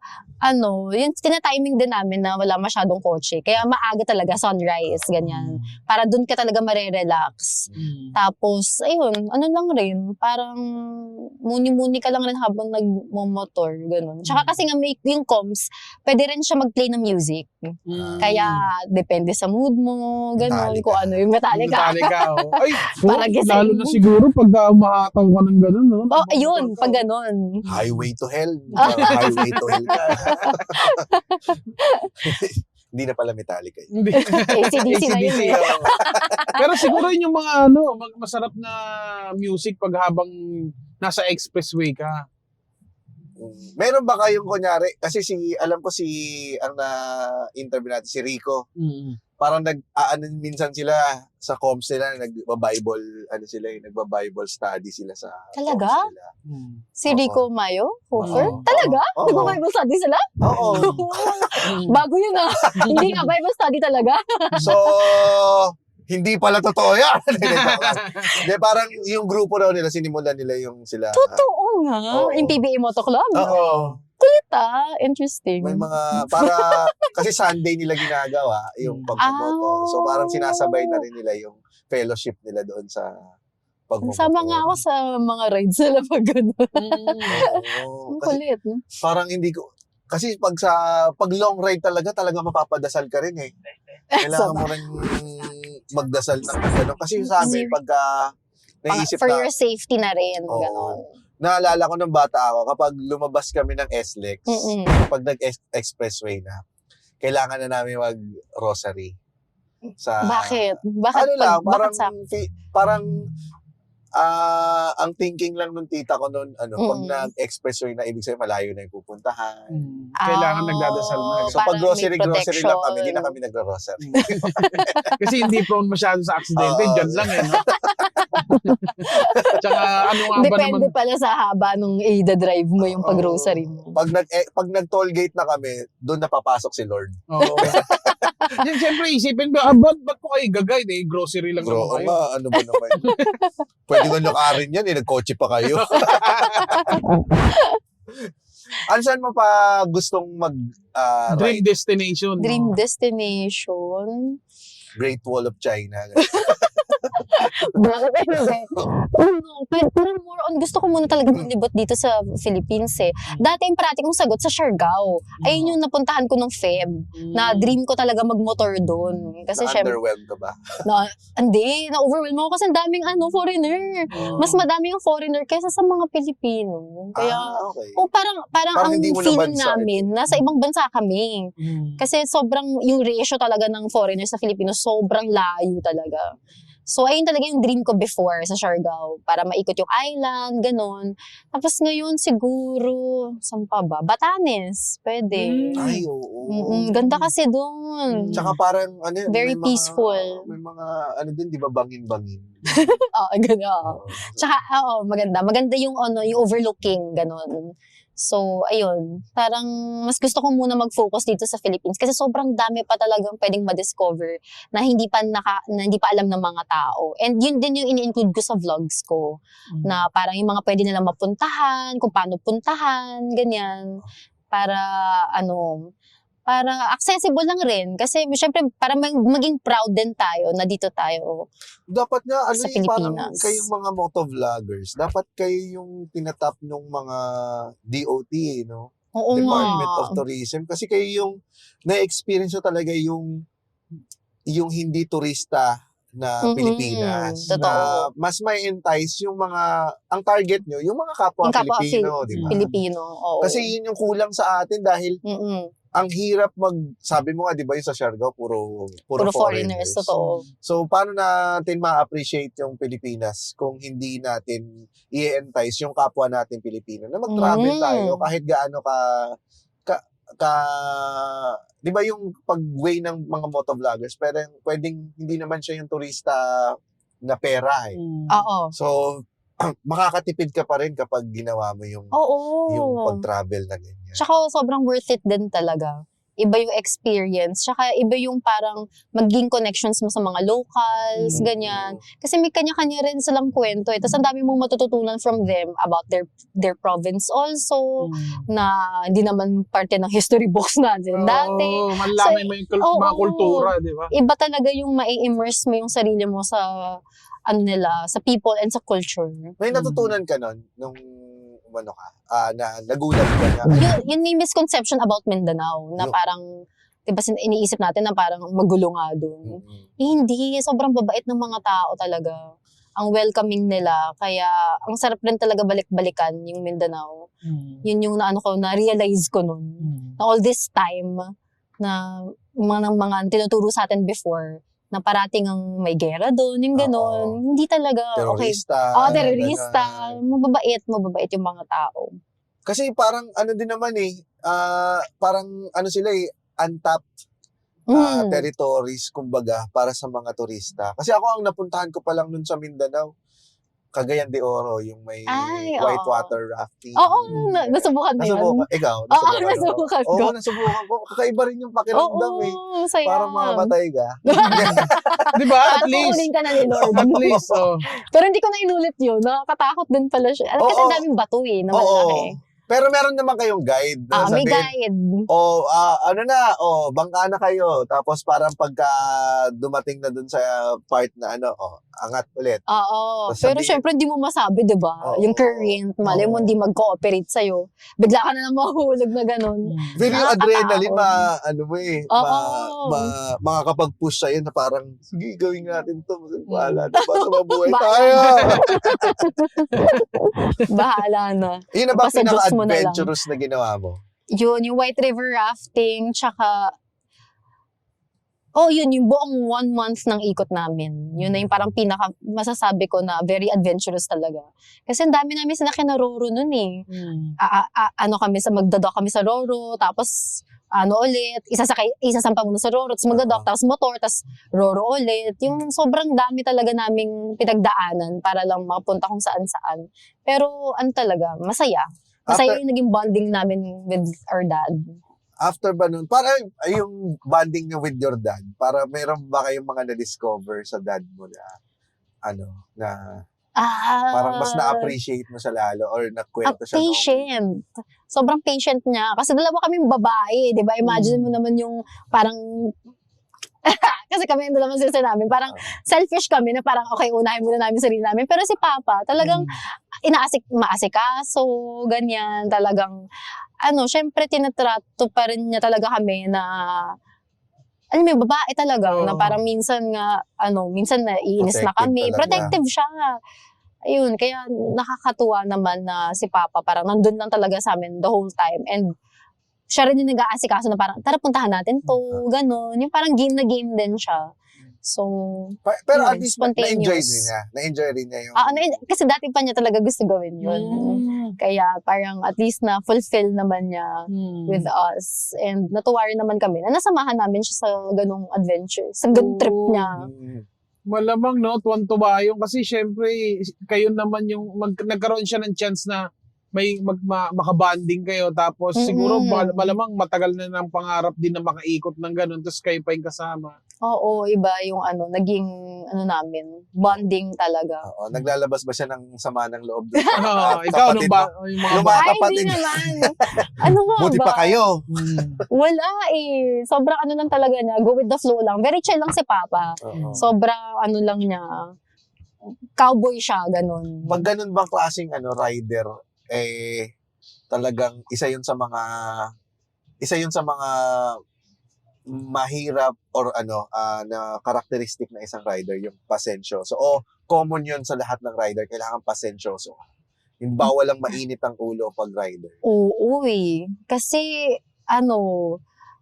Speaker 1: yun, tinatiming din namin na wala masyadong kotse. Kaya maaga talaga, sunrise, ganyan. Para dun ka talaga marerelax. Tapos, ayun, ano lang rin, parang muni-muni ka lang rin habang nagmomotor, ganun. Tsaka kasi nga may yung comms, pwede rin siya mag-play ng music. Kaya, depende sa mood mo, ganun,
Speaker 3: Metallica.
Speaker 1: kung ano yung Metallica.
Speaker 2: Metallica, oh. Ay,
Speaker 1: Para gising.
Speaker 5: lalo na siguro pag umahataw ka ng gano'n, no?
Speaker 1: Oh, ayun, pag ganun.
Speaker 3: Highway to hell. Parang highway to hell ka. Hindi na pala Metallica yun.
Speaker 2: hindi.
Speaker 1: ACDC na yun.
Speaker 2: ACDC, oo. Pero siguro yun yung mga masarap na music pag habang nasa expressway ka.
Speaker 3: Meron ba kayong kunyari, kasi alam ko ang na-interview natin, si Rico, parang minsan sila sa comms nila, nagba-Bible study sila sa
Speaker 1: Talaga?
Speaker 3: comms nila.
Speaker 1: Si Rico Mayo? Hofer?
Speaker 3: Oo.
Speaker 1: Talaga?
Speaker 3: Oo.
Speaker 1: Nag-Bible study sila?
Speaker 3: Oo.
Speaker 1: Bago yun Hindi nga Bible study talaga.
Speaker 3: So, hindi pala totoo yan. Hindi, parang yung grupo daw nila, sinimulan nila yung sila.
Speaker 1: Totoo nga.
Speaker 3: Oo.
Speaker 1: Yung PBA Moto Club.
Speaker 3: Oo.
Speaker 1: Interesting.
Speaker 3: May kasi Sunday nila ginagawa yung pagmumoto. So parang sinasabay na rin nila yung fellowship nila doon sa pagmumoto.
Speaker 1: Sama nga ako sa mga rides nila pag gano'n.
Speaker 3: Oo.
Speaker 1: Ang
Speaker 3: Kasi
Speaker 1: kulit. No?
Speaker 3: parang hindi ko, kasi pag long ride talaga mapapadasal ka rin eh. Kailangan mo rin magdasal ng gano'n. Kasi sa amin, pagka naisip
Speaker 1: For
Speaker 3: na,
Speaker 1: your safety na rin.
Speaker 3: Oo.
Speaker 1: Ganon.
Speaker 3: naalala ko ng bata ako, kapag lumabas kami ng SLEX, pag nag-expressway na, kailangan na namin mag-rosary.
Speaker 1: Bakit? Bakit?
Speaker 3: Ano lang,
Speaker 1: Bakit sa...
Speaker 3: parang ang thinking lang nung tita ko noon, pag nag-expressway na, ibig sabihin malayo na yung pupuntahan.
Speaker 2: Kailangan nagdadasal na.
Speaker 3: So pag
Speaker 1: Parang
Speaker 3: grocery
Speaker 1: may
Speaker 3: lang kami, hindi na
Speaker 1: protection.
Speaker 3: kami nagro-rosary.
Speaker 2: Kasi hindi prone masyado sa aksidente,
Speaker 3: Oo.
Speaker 2: dyan lang no? Tsaka ano nga ba
Speaker 1: Depende
Speaker 2: naman,
Speaker 1: pala sa haba nung i-drive mo yung pag-grocery mo.
Speaker 3: Pag nag-toll gate na kami, doon napapasok si Lord.
Speaker 2: oo. Yan, siyempre isipin mo, ba't ko kayo gagay? Grocery lang
Speaker 3: Bro,
Speaker 2: naman kayo.
Speaker 3: ano ba naman? Pwede nga nakarin yan, nagkotse pa kayo. Saan mo pa gustong
Speaker 2: Dream
Speaker 3: ride?
Speaker 2: destination.
Speaker 1: Dream
Speaker 2: no?
Speaker 1: destination?
Speaker 3: Great Wall of China.
Speaker 1: Bakit hindi? Pero more on, gusto ko muna talaga malibot dito sa Philippines eh. Dati yung parati kong sagot sa Siargao. Ayun yung napuntahan ko nung Feb. Na dream ko talaga magmotor doon. Kasi syempre,
Speaker 3: Na-underwhelmed ka ba?
Speaker 1: na-overwhelm ako kasi ang daming foreigner. Mas madami yung foreigner kaysa sa mga Pilipino. Kaya,
Speaker 3: okay.
Speaker 1: parang
Speaker 3: Parang
Speaker 1: ang
Speaker 3: hindi mo na
Speaker 1: feeling
Speaker 3: bansa
Speaker 1: namin, nasa ibang bansa kami. Kasi sobrang, yung ratio talaga ng foreigners sa Filipinos, sobrang layo talaga. So, ayun talaga yung dream ko before sa Siargao. Para maikot yung island, ganun. Tapos ngayon, siguro, saan pa ba? Batanes, pwede.
Speaker 3: Ay, oo.
Speaker 1: Ganda kasi doon.
Speaker 3: Tsaka parang,
Speaker 1: Very
Speaker 3: may
Speaker 1: peaceful.
Speaker 3: May mga, di ba, bangin-bangin.
Speaker 1: Oo, gano'n. Tsaka, maganda. Maganda yung, yung overlooking, ganun. So, ayun. Parang, mas gusto ko muna mag-focus dito sa Philippines kasi sobrang dami pa talagang pwedeng ma-discover na hindi pa alam ng mga tao. And yun din yung ini-include ko sa vlogs ko. Na parang yung mga pwede nilang mapuntahan, kung paano puntahan, ganyan. Para accessible lang rin. Kasi, syempre, para maging proud din tayo na dito tayo.
Speaker 3: Dapat nga,
Speaker 1: Sa
Speaker 3: parang
Speaker 1: Pilipinas.
Speaker 3: kayong mga motovloggers, dapat kayo yung tinatap ng mga DOT, no?
Speaker 1: Oo
Speaker 3: Department
Speaker 1: nga.
Speaker 3: of Tourism. Kasi kayo yung na-experience nyo talaga yung hindi turista na Pilipinas.
Speaker 1: Totoo.
Speaker 3: Na mas may entice yung ang target nyo, yung mga kapwa
Speaker 1: Yung kapwa
Speaker 3: Pilipino, di ba?
Speaker 1: Pilipino, oo.
Speaker 3: Kasi yun yung kulang sa atin dahil ang hirap sabi mo nga, di ba, yung sa Siargao, puro
Speaker 1: foreigners, totoo.
Speaker 3: So, paano natin ma-appreciate yung Pilipinas kung hindi natin i-entice yung kapwa natin Pilipino na mag-travel tayo kahit gaano di ba yung pag-way ng mga motovloggers, pero pwedeng hindi naman siya yung turista na pera eh.
Speaker 1: Oo.
Speaker 3: So, makakatipid ka pa rin kapag ginawa mo yung
Speaker 1: Oo.
Speaker 3: pag-travel na ganyan.
Speaker 1: Tsaka sobrang worth it din talaga. Iba yung experience. Tsaka iba yung parang maging connections mo sa mga locals, ganyan. Kasi may kanya-kanya rin silang kwento. Tapos ang dami mong matututunan from them about their province also, na hindi naman parte ng history books natin dati.
Speaker 5: Oo, manlamay mo yung mga
Speaker 1: oo.
Speaker 5: kultura, di ba?
Speaker 1: Iba talaga yung mai-immerse mo yung sarili mo sa nila, sa people and sa culture.
Speaker 3: May natutunan ka nun nung umano ka, na nagulat ka na.
Speaker 1: Yun yung misconception about Mindanao na
Speaker 3: Yung-
Speaker 1: parang, diba iniisip natin na parang magulo nga doon. Hindi, sobrang babait ng mga tao talaga. Ang welcoming nila, kaya ang sarap rin talaga balik-balikan yung Mindanao. Yun yung na-realize ko nun. Na all this time, na mga tinuturo sa atin before, na parating ang may gera doon, yung gano'n.
Speaker 3: Oo.
Speaker 1: Hindi talaga, okay.
Speaker 3: Terorista.
Speaker 1: Terorista.
Speaker 3: ganun.
Speaker 1: Mababait yung mga tao.
Speaker 3: Kasi parang ano din naman parang ano sila untapped territories, kumbaga, para sa mga turista. Kasi ako ang napuntahan ko pa lang nun sa Mindanao, Cagayan de Oro, yung may
Speaker 1: Ay,
Speaker 3: whitewater rafting.
Speaker 1: Oo, nasubukan mo yun.
Speaker 3: Nasubukan. Ikaw,
Speaker 1: Oo, nasubukan ko.
Speaker 3: Oo, nasubukan ko. Kakaiba rin yung pakiramdam
Speaker 1: Oo, saya.
Speaker 3: Parang mamamatay ka.
Speaker 5: Di ba? At
Speaker 1: Parang
Speaker 5: least.
Speaker 1: kukunin ka na ni Lord.
Speaker 5: At least, oh.
Speaker 1: Pero hindi ko na inulit yun. Nakakatakot din pala siya. Kasi
Speaker 3: Oo.
Speaker 1: ang daming bato eh, na
Speaker 3: Oo.
Speaker 1: malaki.
Speaker 3: Pero meron naman kayong guide. Na
Speaker 1: May
Speaker 3: sabihin,
Speaker 1: guide.
Speaker 3: bangka na kayo. Tapos parang pagka dumating na dun sa part na angat ulit.
Speaker 1: Oo.
Speaker 3: Tapos
Speaker 1: Pero
Speaker 3: sabihin-
Speaker 1: syempre hindi mo masabi, di ba?
Speaker 3: Oo.
Speaker 1: Yung current, mali mo
Speaker 3: Oo.
Speaker 1: hindi mag-cooperate sa'yo. Bigla ka na lang mahuhulog na ganun.
Speaker 3: Pero yung
Speaker 1: Nakakatakot.
Speaker 3: adrenaline,
Speaker 1: Oo.
Speaker 3: makakapag-push sa'yo na parang, sige, gawin natin to. Bahala na, basta mabuhay
Speaker 1: Bahala
Speaker 3: tayo.
Speaker 1: Bahala na.
Speaker 3: Yun na ba
Speaker 1: Basta Diyos mo na lang.
Speaker 3: pinaka-adventurous na ginawa mo?
Speaker 1: Yun, yung White River rafting, tsaka yun, yung buong 1 month ng ikot namin. Yun na yung parang pinaka, masasabi ko na very adventurous talaga. Kasi ang dami namin sinakyan na Roro nun eh. Magdadok kami sa Roro, tapos ulit, isasampa muna sa Roro, tapos magdadok, tapos motor, tapos Roro ulit. Yung sobrang dami talaga naming pinagdaanan para lang makapunta kung saan-saan. Pero talaga, masaya. Masaya yung naging bonding namin with our dad.
Speaker 3: After ba nun, para yung bonding niyo with your dad, para meron ba kayong mga na-discover sa dad mo na, parang mas na-appreciate mo sa lalo or nakwento siya nung-
Speaker 1: Patient. Sobrang patient niya. Kasi dalawa kaming babae, di ba? Imagine mo naman yung parang kasi kami yung dalawa sila namin. Parang selfish kami na parang okay, unahin muna namin sarili namin. Pero si Papa, talagang maasikaso, ganyan. Talagang, syempre tinatrato pa rin niya talaga kami na may babae talaga
Speaker 5: Oo.
Speaker 1: na parang minsan nga, minsan na iinis na
Speaker 3: Protective
Speaker 1: kami.
Speaker 3: talaga.
Speaker 1: Protective siya. Ayun, kaya nakakatuwa naman na si Papa parang nandun lang talaga sa amin the whole time. And siya rin yung nag-aasikaso na parang, tara puntahan natin to, ganun. Yung parang game na game din siya. So,
Speaker 3: Pero
Speaker 1: yun,
Speaker 3: at least
Speaker 1: spontaneous.
Speaker 3: na-enjoy din niya. Na-enjoy rin niya yung...
Speaker 1: kasi dati pa niya talaga gusto gawin yun. Kaya parang at least na fulfill naman niya with us. And natuwa rin naman kami na nasamahan namin siya sa ganung adventure, sa ganung trip niya.
Speaker 5: Malamang, no? Tuwan-tuwa yung kasi syempre, kayo naman yung nagkaroon siya ng chance na may makabanding kayo. Tapos siguro malamang matagal na ng pangarap din na makaikot ng ganun. Tapos kayo pa yung kasama.
Speaker 1: Oo, iba yung naging namin, bonding talaga.
Speaker 3: Oo, naglalabas ba siya ng sama ng loob doon?
Speaker 5: Ikaw,
Speaker 3: Kapatid
Speaker 5: nung ba?
Speaker 3: mo?
Speaker 5: Yung mga
Speaker 3: Yung
Speaker 5: ba?
Speaker 3: mga
Speaker 1: Ay,
Speaker 3: kapatid.
Speaker 1: hindi naman. Ano nga
Speaker 3: Buti
Speaker 1: ba?
Speaker 3: pa kayo.
Speaker 1: Wala eh. Sobrang lang talaga niya. Go with the flow lang. Very chill lang si Papa.
Speaker 3: Oo.
Speaker 1: Sobrang lang niya. Cowboy siya, ganun.
Speaker 3: Pag ganun bang klaseng rider, talagang isa yun sa mga mahirap or na karakteristik na isang rider, yung pasensyoso. O common yun sa lahat ng rider, kailangan pasensyoso. Yung bawal lang mainit ang ulo pag rider.
Speaker 1: Oo eh. Kasi,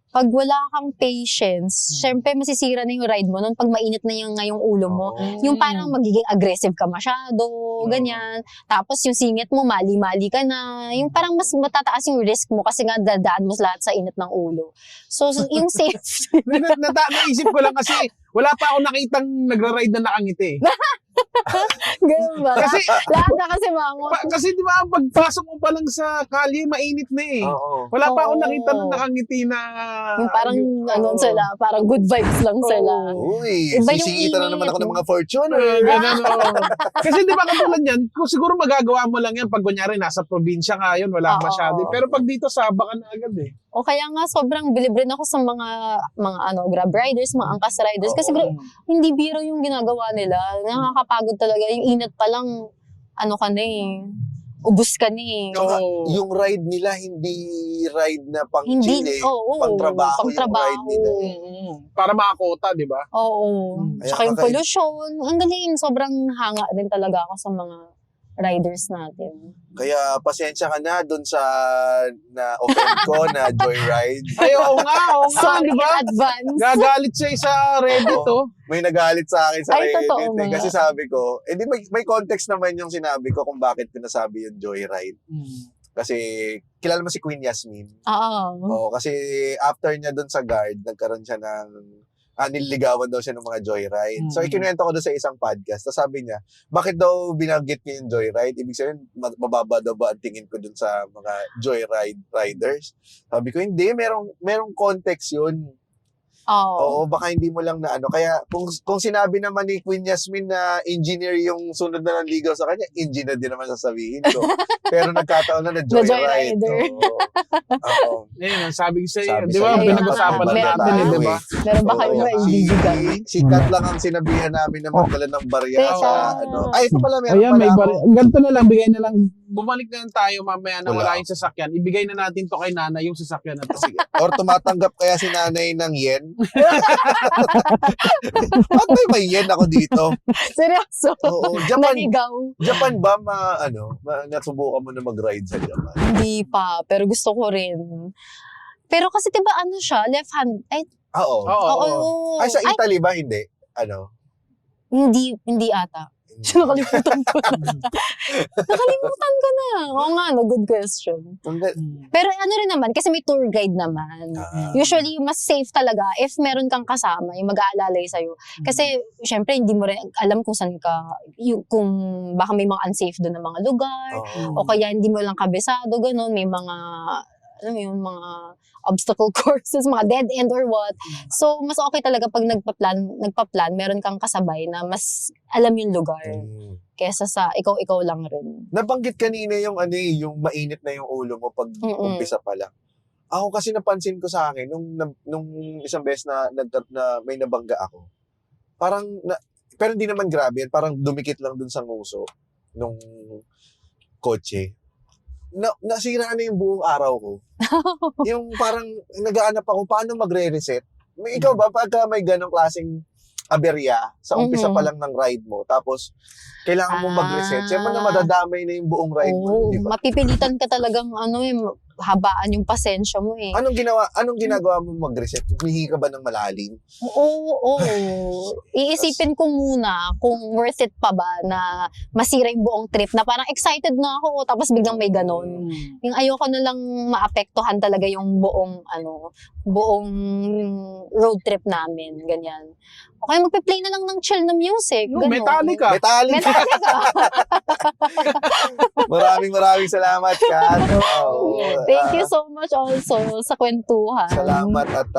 Speaker 1: pag wala kang patience, syempre masisira na yung ride mo nun pag mainit na yung ngayong ulo mo.
Speaker 3: Oo.
Speaker 1: Yung parang magiging aggressive ka masyado, ganyan. Tapos yung singit mo, mali-mali ka na. Yung parang mas matataas yung risk mo kasi nga dadaan mo lahat sa init ng ulo. So yung safety.
Speaker 5: Naisip ko lang kasi wala pa ako nakitang nagra-ride na nakangiti.
Speaker 1: Ganun ba?
Speaker 5: Kasi,
Speaker 1: Lahat na kasi mangot.
Speaker 5: kasi di ba, pagpasok mo pa lang sa kalye, mainit na eh.
Speaker 3: Oo.
Speaker 5: Wala pa ako
Speaker 1: Oo.
Speaker 5: nakita na nakangiti na...
Speaker 1: Yung parang ano
Speaker 5: Oo.
Speaker 1: sila, parang good vibes lang sila.
Speaker 3: Uy,
Speaker 1: Iba yung
Speaker 3: sisingita na naman
Speaker 1: init.
Speaker 3: ako ng mga Fortuner.
Speaker 5: Ganun, oo. Kasi di ba katulad yan, kung siguro magagawa mo lang yan pag kunyari nasa probinsya ka yun, wala
Speaker 1: Oo.
Speaker 5: masyado. Pero pag dito saba ka na agad eh.
Speaker 1: O kaya nga sobrang bilib rin ako sa mga Grab riders, mga angkas riders. Kasi hindi biro yung ginagawa nila. Nakakapagod talaga. Yung init pa lang, ka na eh. Ubus ka na eh.
Speaker 3: Tsaka,
Speaker 5: Oo.
Speaker 3: yung ride nila, hindi ride na pang
Speaker 1: Hindi,
Speaker 3: chill eh.
Speaker 1: oo.
Speaker 3: Pang-trabaho yung
Speaker 1: Pang-trabaho.
Speaker 3: ride nila.
Speaker 5: Para makakota, di ba?
Speaker 1: Oo.
Speaker 3: Kaya
Speaker 1: Tsaka yung
Speaker 3: kakain-
Speaker 1: pollution. Ang galing. Sobrang hanga din talaga ako sa mga riders natin.
Speaker 3: Kaya pasensya ka na dun sa na-offend ko na joyride.
Speaker 5: Ay, oo nga,
Speaker 1: Sorry
Speaker 5: di ba?
Speaker 1: in advance.
Speaker 5: Gagalit siya sa Reddit,
Speaker 3: Oo.
Speaker 5: oh.
Speaker 3: May nagalit sa akin sa
Speaker 1: Ay,
Speaker 3: Reddit
Speaker 1: totoo
Speaker 3: eh.
Speaker 1: nga.
Speaker 3: Kasi sabi ko, di may context naman yung sinabi ko kung bakit ko nasabi yung joyride. Kasi kilala mo si Queen Yasmin.
Speaker 1: Oo.
Speaker 3: Oo, kasi after niya dun sa guard, nagkaroon siya ng nililigawan daw siya ng mga joyride. So, ikinuwento ko doon sa isang podcast. Tapos sabi niya, bakit daw binanggit niya yung joyride? Ibig sabihin, mababa daw ba ang tingin ko doon sa mga joyride riders? Sabi ko, hindi. Merong context yun.
Speaker 1: Oo.
Speaker 3: Oo, baka hindi mo lang na ano. Kaya kung sinabi naman ni Queen Yasmin na engineer yung sunod na nanligaw sa kanya, engineer din naman sasabihin ko. Pero nagkataon na joyride.
Speaker 1: joyrider.
Speaker 3: Oo.
Speaker 5: Ayun, ang sabi ko sa'yo,
Speaker 3: Sabi
Speaker 5: di ba?
Speaker 3: sa'yo,
Speaker 5: Pinag-usapan
Speaker 1: meron
Speaker 5: natin,
Speaker 1: ba?
Speaker 5: eh, di ba?
Speaker 1: Meron ba kayo
Speaker 3: Oo,
Speaker 1: ba ibibigan?
Speaker 3: si Kat lang ang sinabihan namin na magdala ng barya
Speaker 1: Teka.
Speaker 3: sa ano. Ay, ito pala, meron
Speaker 5: Ayan,
Speaker 3: pala
Speaker 5: may
Speaker 3: ako.
Speaker 5: ganito na lang, bigay na lang. Bumalik na lang tayo mamaya na
Speaker 3: Wala.
Speaker 5: wala yung sasakyan. Ibigay na natin to kay Nana yung sasakyan na to.
Speaker 3: Sige. Or tumatanggap kaya si nanay ng yen. Ba't may yen ako dito?
Speaker 1: Seryoso?
Speaker 3: Oo, Japan
Speaker 1: Naligaw?
Speaker 3: ba nasubukan mo na mag-ride sa Japan?
Speaker 1: Hindi pa, pero gusto ko rin. Pero kasi diba ano siya, left hand,
Speaker 3: Oo.
Speaker 5: Oo.
Speaker 3: Ay, sa Italy ba? Hindi. Ano?
Speaker 1: hindi ata. Nakalimutan ko na. Nakalimutan ko na. Oo nga, no, good question. Pero ano rin naman, kasi may tour guide naman. Usually, mas safe talaga if meron kang kasama, yung mag-aalalay sa'yo. Kasi, syempre, hindi mo rin alam kung saan ka, kung baka may mga unsafe doon na mga lugar, o kaya hindi mo lang kabisado, ganun, may mga, alam mo yung mga obstacle courses, mga dead end or what. So, mas okay talaga pag nagpa-plan, meron kang kasabay na mas alam yung lugar. Kesa sa ikaw lang rin.
Speaker 3: Nabanggit kanina yung yung mainit na yung ulo mo pag umpisa pa lang. Ako kasi napansin ko sa akin nung isang beses na may nabangga ako. Parang pero hindi naman grabe, parang dumikit lang dun sa nguso nung kotse. Nasira na yung buong araw ko. Yung parang nag-aanap ako paano magre-reset. Ikaw ba pagka may ganong klaseng aberya sa umpisa pa lang ng ride mo, tapos kailangan mo mag-reset, siyempre na madadamay na yung buong ride mo, di ba?
Speaker 1: Mapipilitan ka talagang habaan yung pasensya mo eh.
Speaker 3: Anong ginagawa mo mag-reset? Humihingi ka ba ng malalim?
Speaker 1: Oo. Iisipin ko muna kung worth it pa ba na masira yung buong trip na parang excited na ako tapos biglang may ganon. Yung ayoko na lang maapektuhan talaga yung buong road trip namin, ganyan. Okay, magpe-play na lang ng chill na music.
Speaker 5: Yung
Speaker 1: Ganon.
Speaker 5: Metallica.
Speaker 1: Metallica.
Speaker 3: Maraming salamat, Kat.
Speaker 1: Thank you so much also sa kwentuhan.
Speaker 3: Salamat at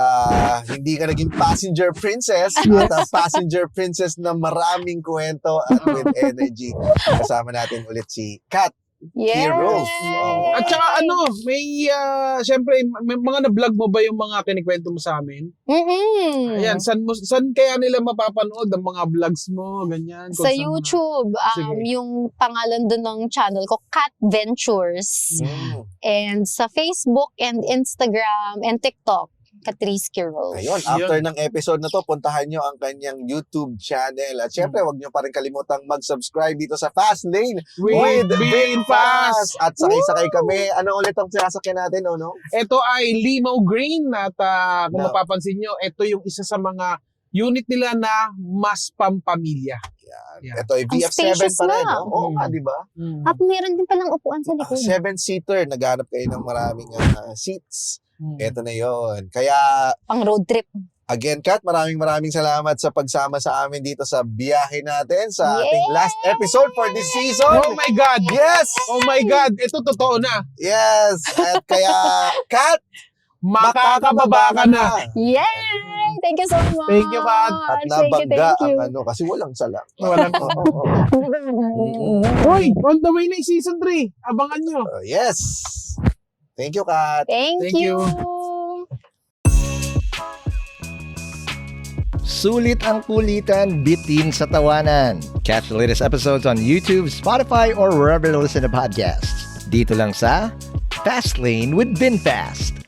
Speaker 3: hindi ka naging passenger princess at passenger princess na maraming kwento at with energy. Kasama natin ulit si Kat.
Speaker 1: Yes.
Speaker 3: Heroes.
Speaker 5: At saka may, syempre, may mga na-vlog mo ba yung mga kinikwento mo sa amin? Ayan, saan kaya nila mapapanood ang mga vlogs mo, ganyan?
Speaker 1: Sa YouTube,
Speaker 5: Sige.
Speaker 1: yung pangalan dun ng channel ko, Cat Ventures. And sa Facebook and Instagram and TikTok, Katriski Rose.
Speaker 3: Ayun, after ng episode na to, puntahan nyo ang kanyang YouTube channel. At syempre, wag nyo pa rin kalimutang mag-subscribe dito sa Fast Lane with Vin Fast. At sakay-sakay kami. Ano ulit ang sinasakyan natin, no?
Speaker 5: Ito ay Limo Green at kung
Speaker 3: No.
Speaker 5: mapapansin nyo, ito yung isa sa mga unit nila na mas pampamilya.
Speaker 3: Yan.
Speaker 5: Yeah.
Speaker 3: Ito ay VF7
Speaker 1: spacious
Speaker 3: pa rin,
Speaker 1: na.
Speaker 3: no? Oo nga, di ba?
Speaker 1: At meron din palang upuan sa likod.
Speaker 3: 7-seater. Naghanap kayo ng maraming seats. Ito na yon. Kaya,
Speaker 1: Pang road trip.
Speaker 3: again, Kat, maraming salamat sa pagsama sa amin dito sa biyahe natin sa ating
Speaker 1: Yay!
Speaker 3: last episode for this season.
Speaker 5: Oh my God!
Speaker 3: Yes!
Speaker 5: Oh my God! Ito totoo na.
Speaker 3: Yes! At kaya, Kat,
Speaker 5: Makakababa ka na.
Speaker 1: Yay! Thank you so much.
Speaker 5: Thank you, Kat.
Speaker 3: At
Speaker 1: Thank you,
Speaker 3: nabangga
Speaker 1: thank you.
Speaker 3: ang ano, kasi walang sala.
Speaker 5: Walang-
Speaker 3: Oo.
Speaker 5: Hoy, on the way na yung season 3. Abangan nyo.
Speaker 3: Yes! Thank you, Kat.
Speaker 1: Thank
Speaker 5: Thank you.
Speaker 1: you.
Speaker 4: Sulit ang kulitan, bitin sa tawanan. Catch the latest episodes on YouTube, Spotify, or wherever you listen to podcasts. Dito lang sa Fast Lane with VinFast.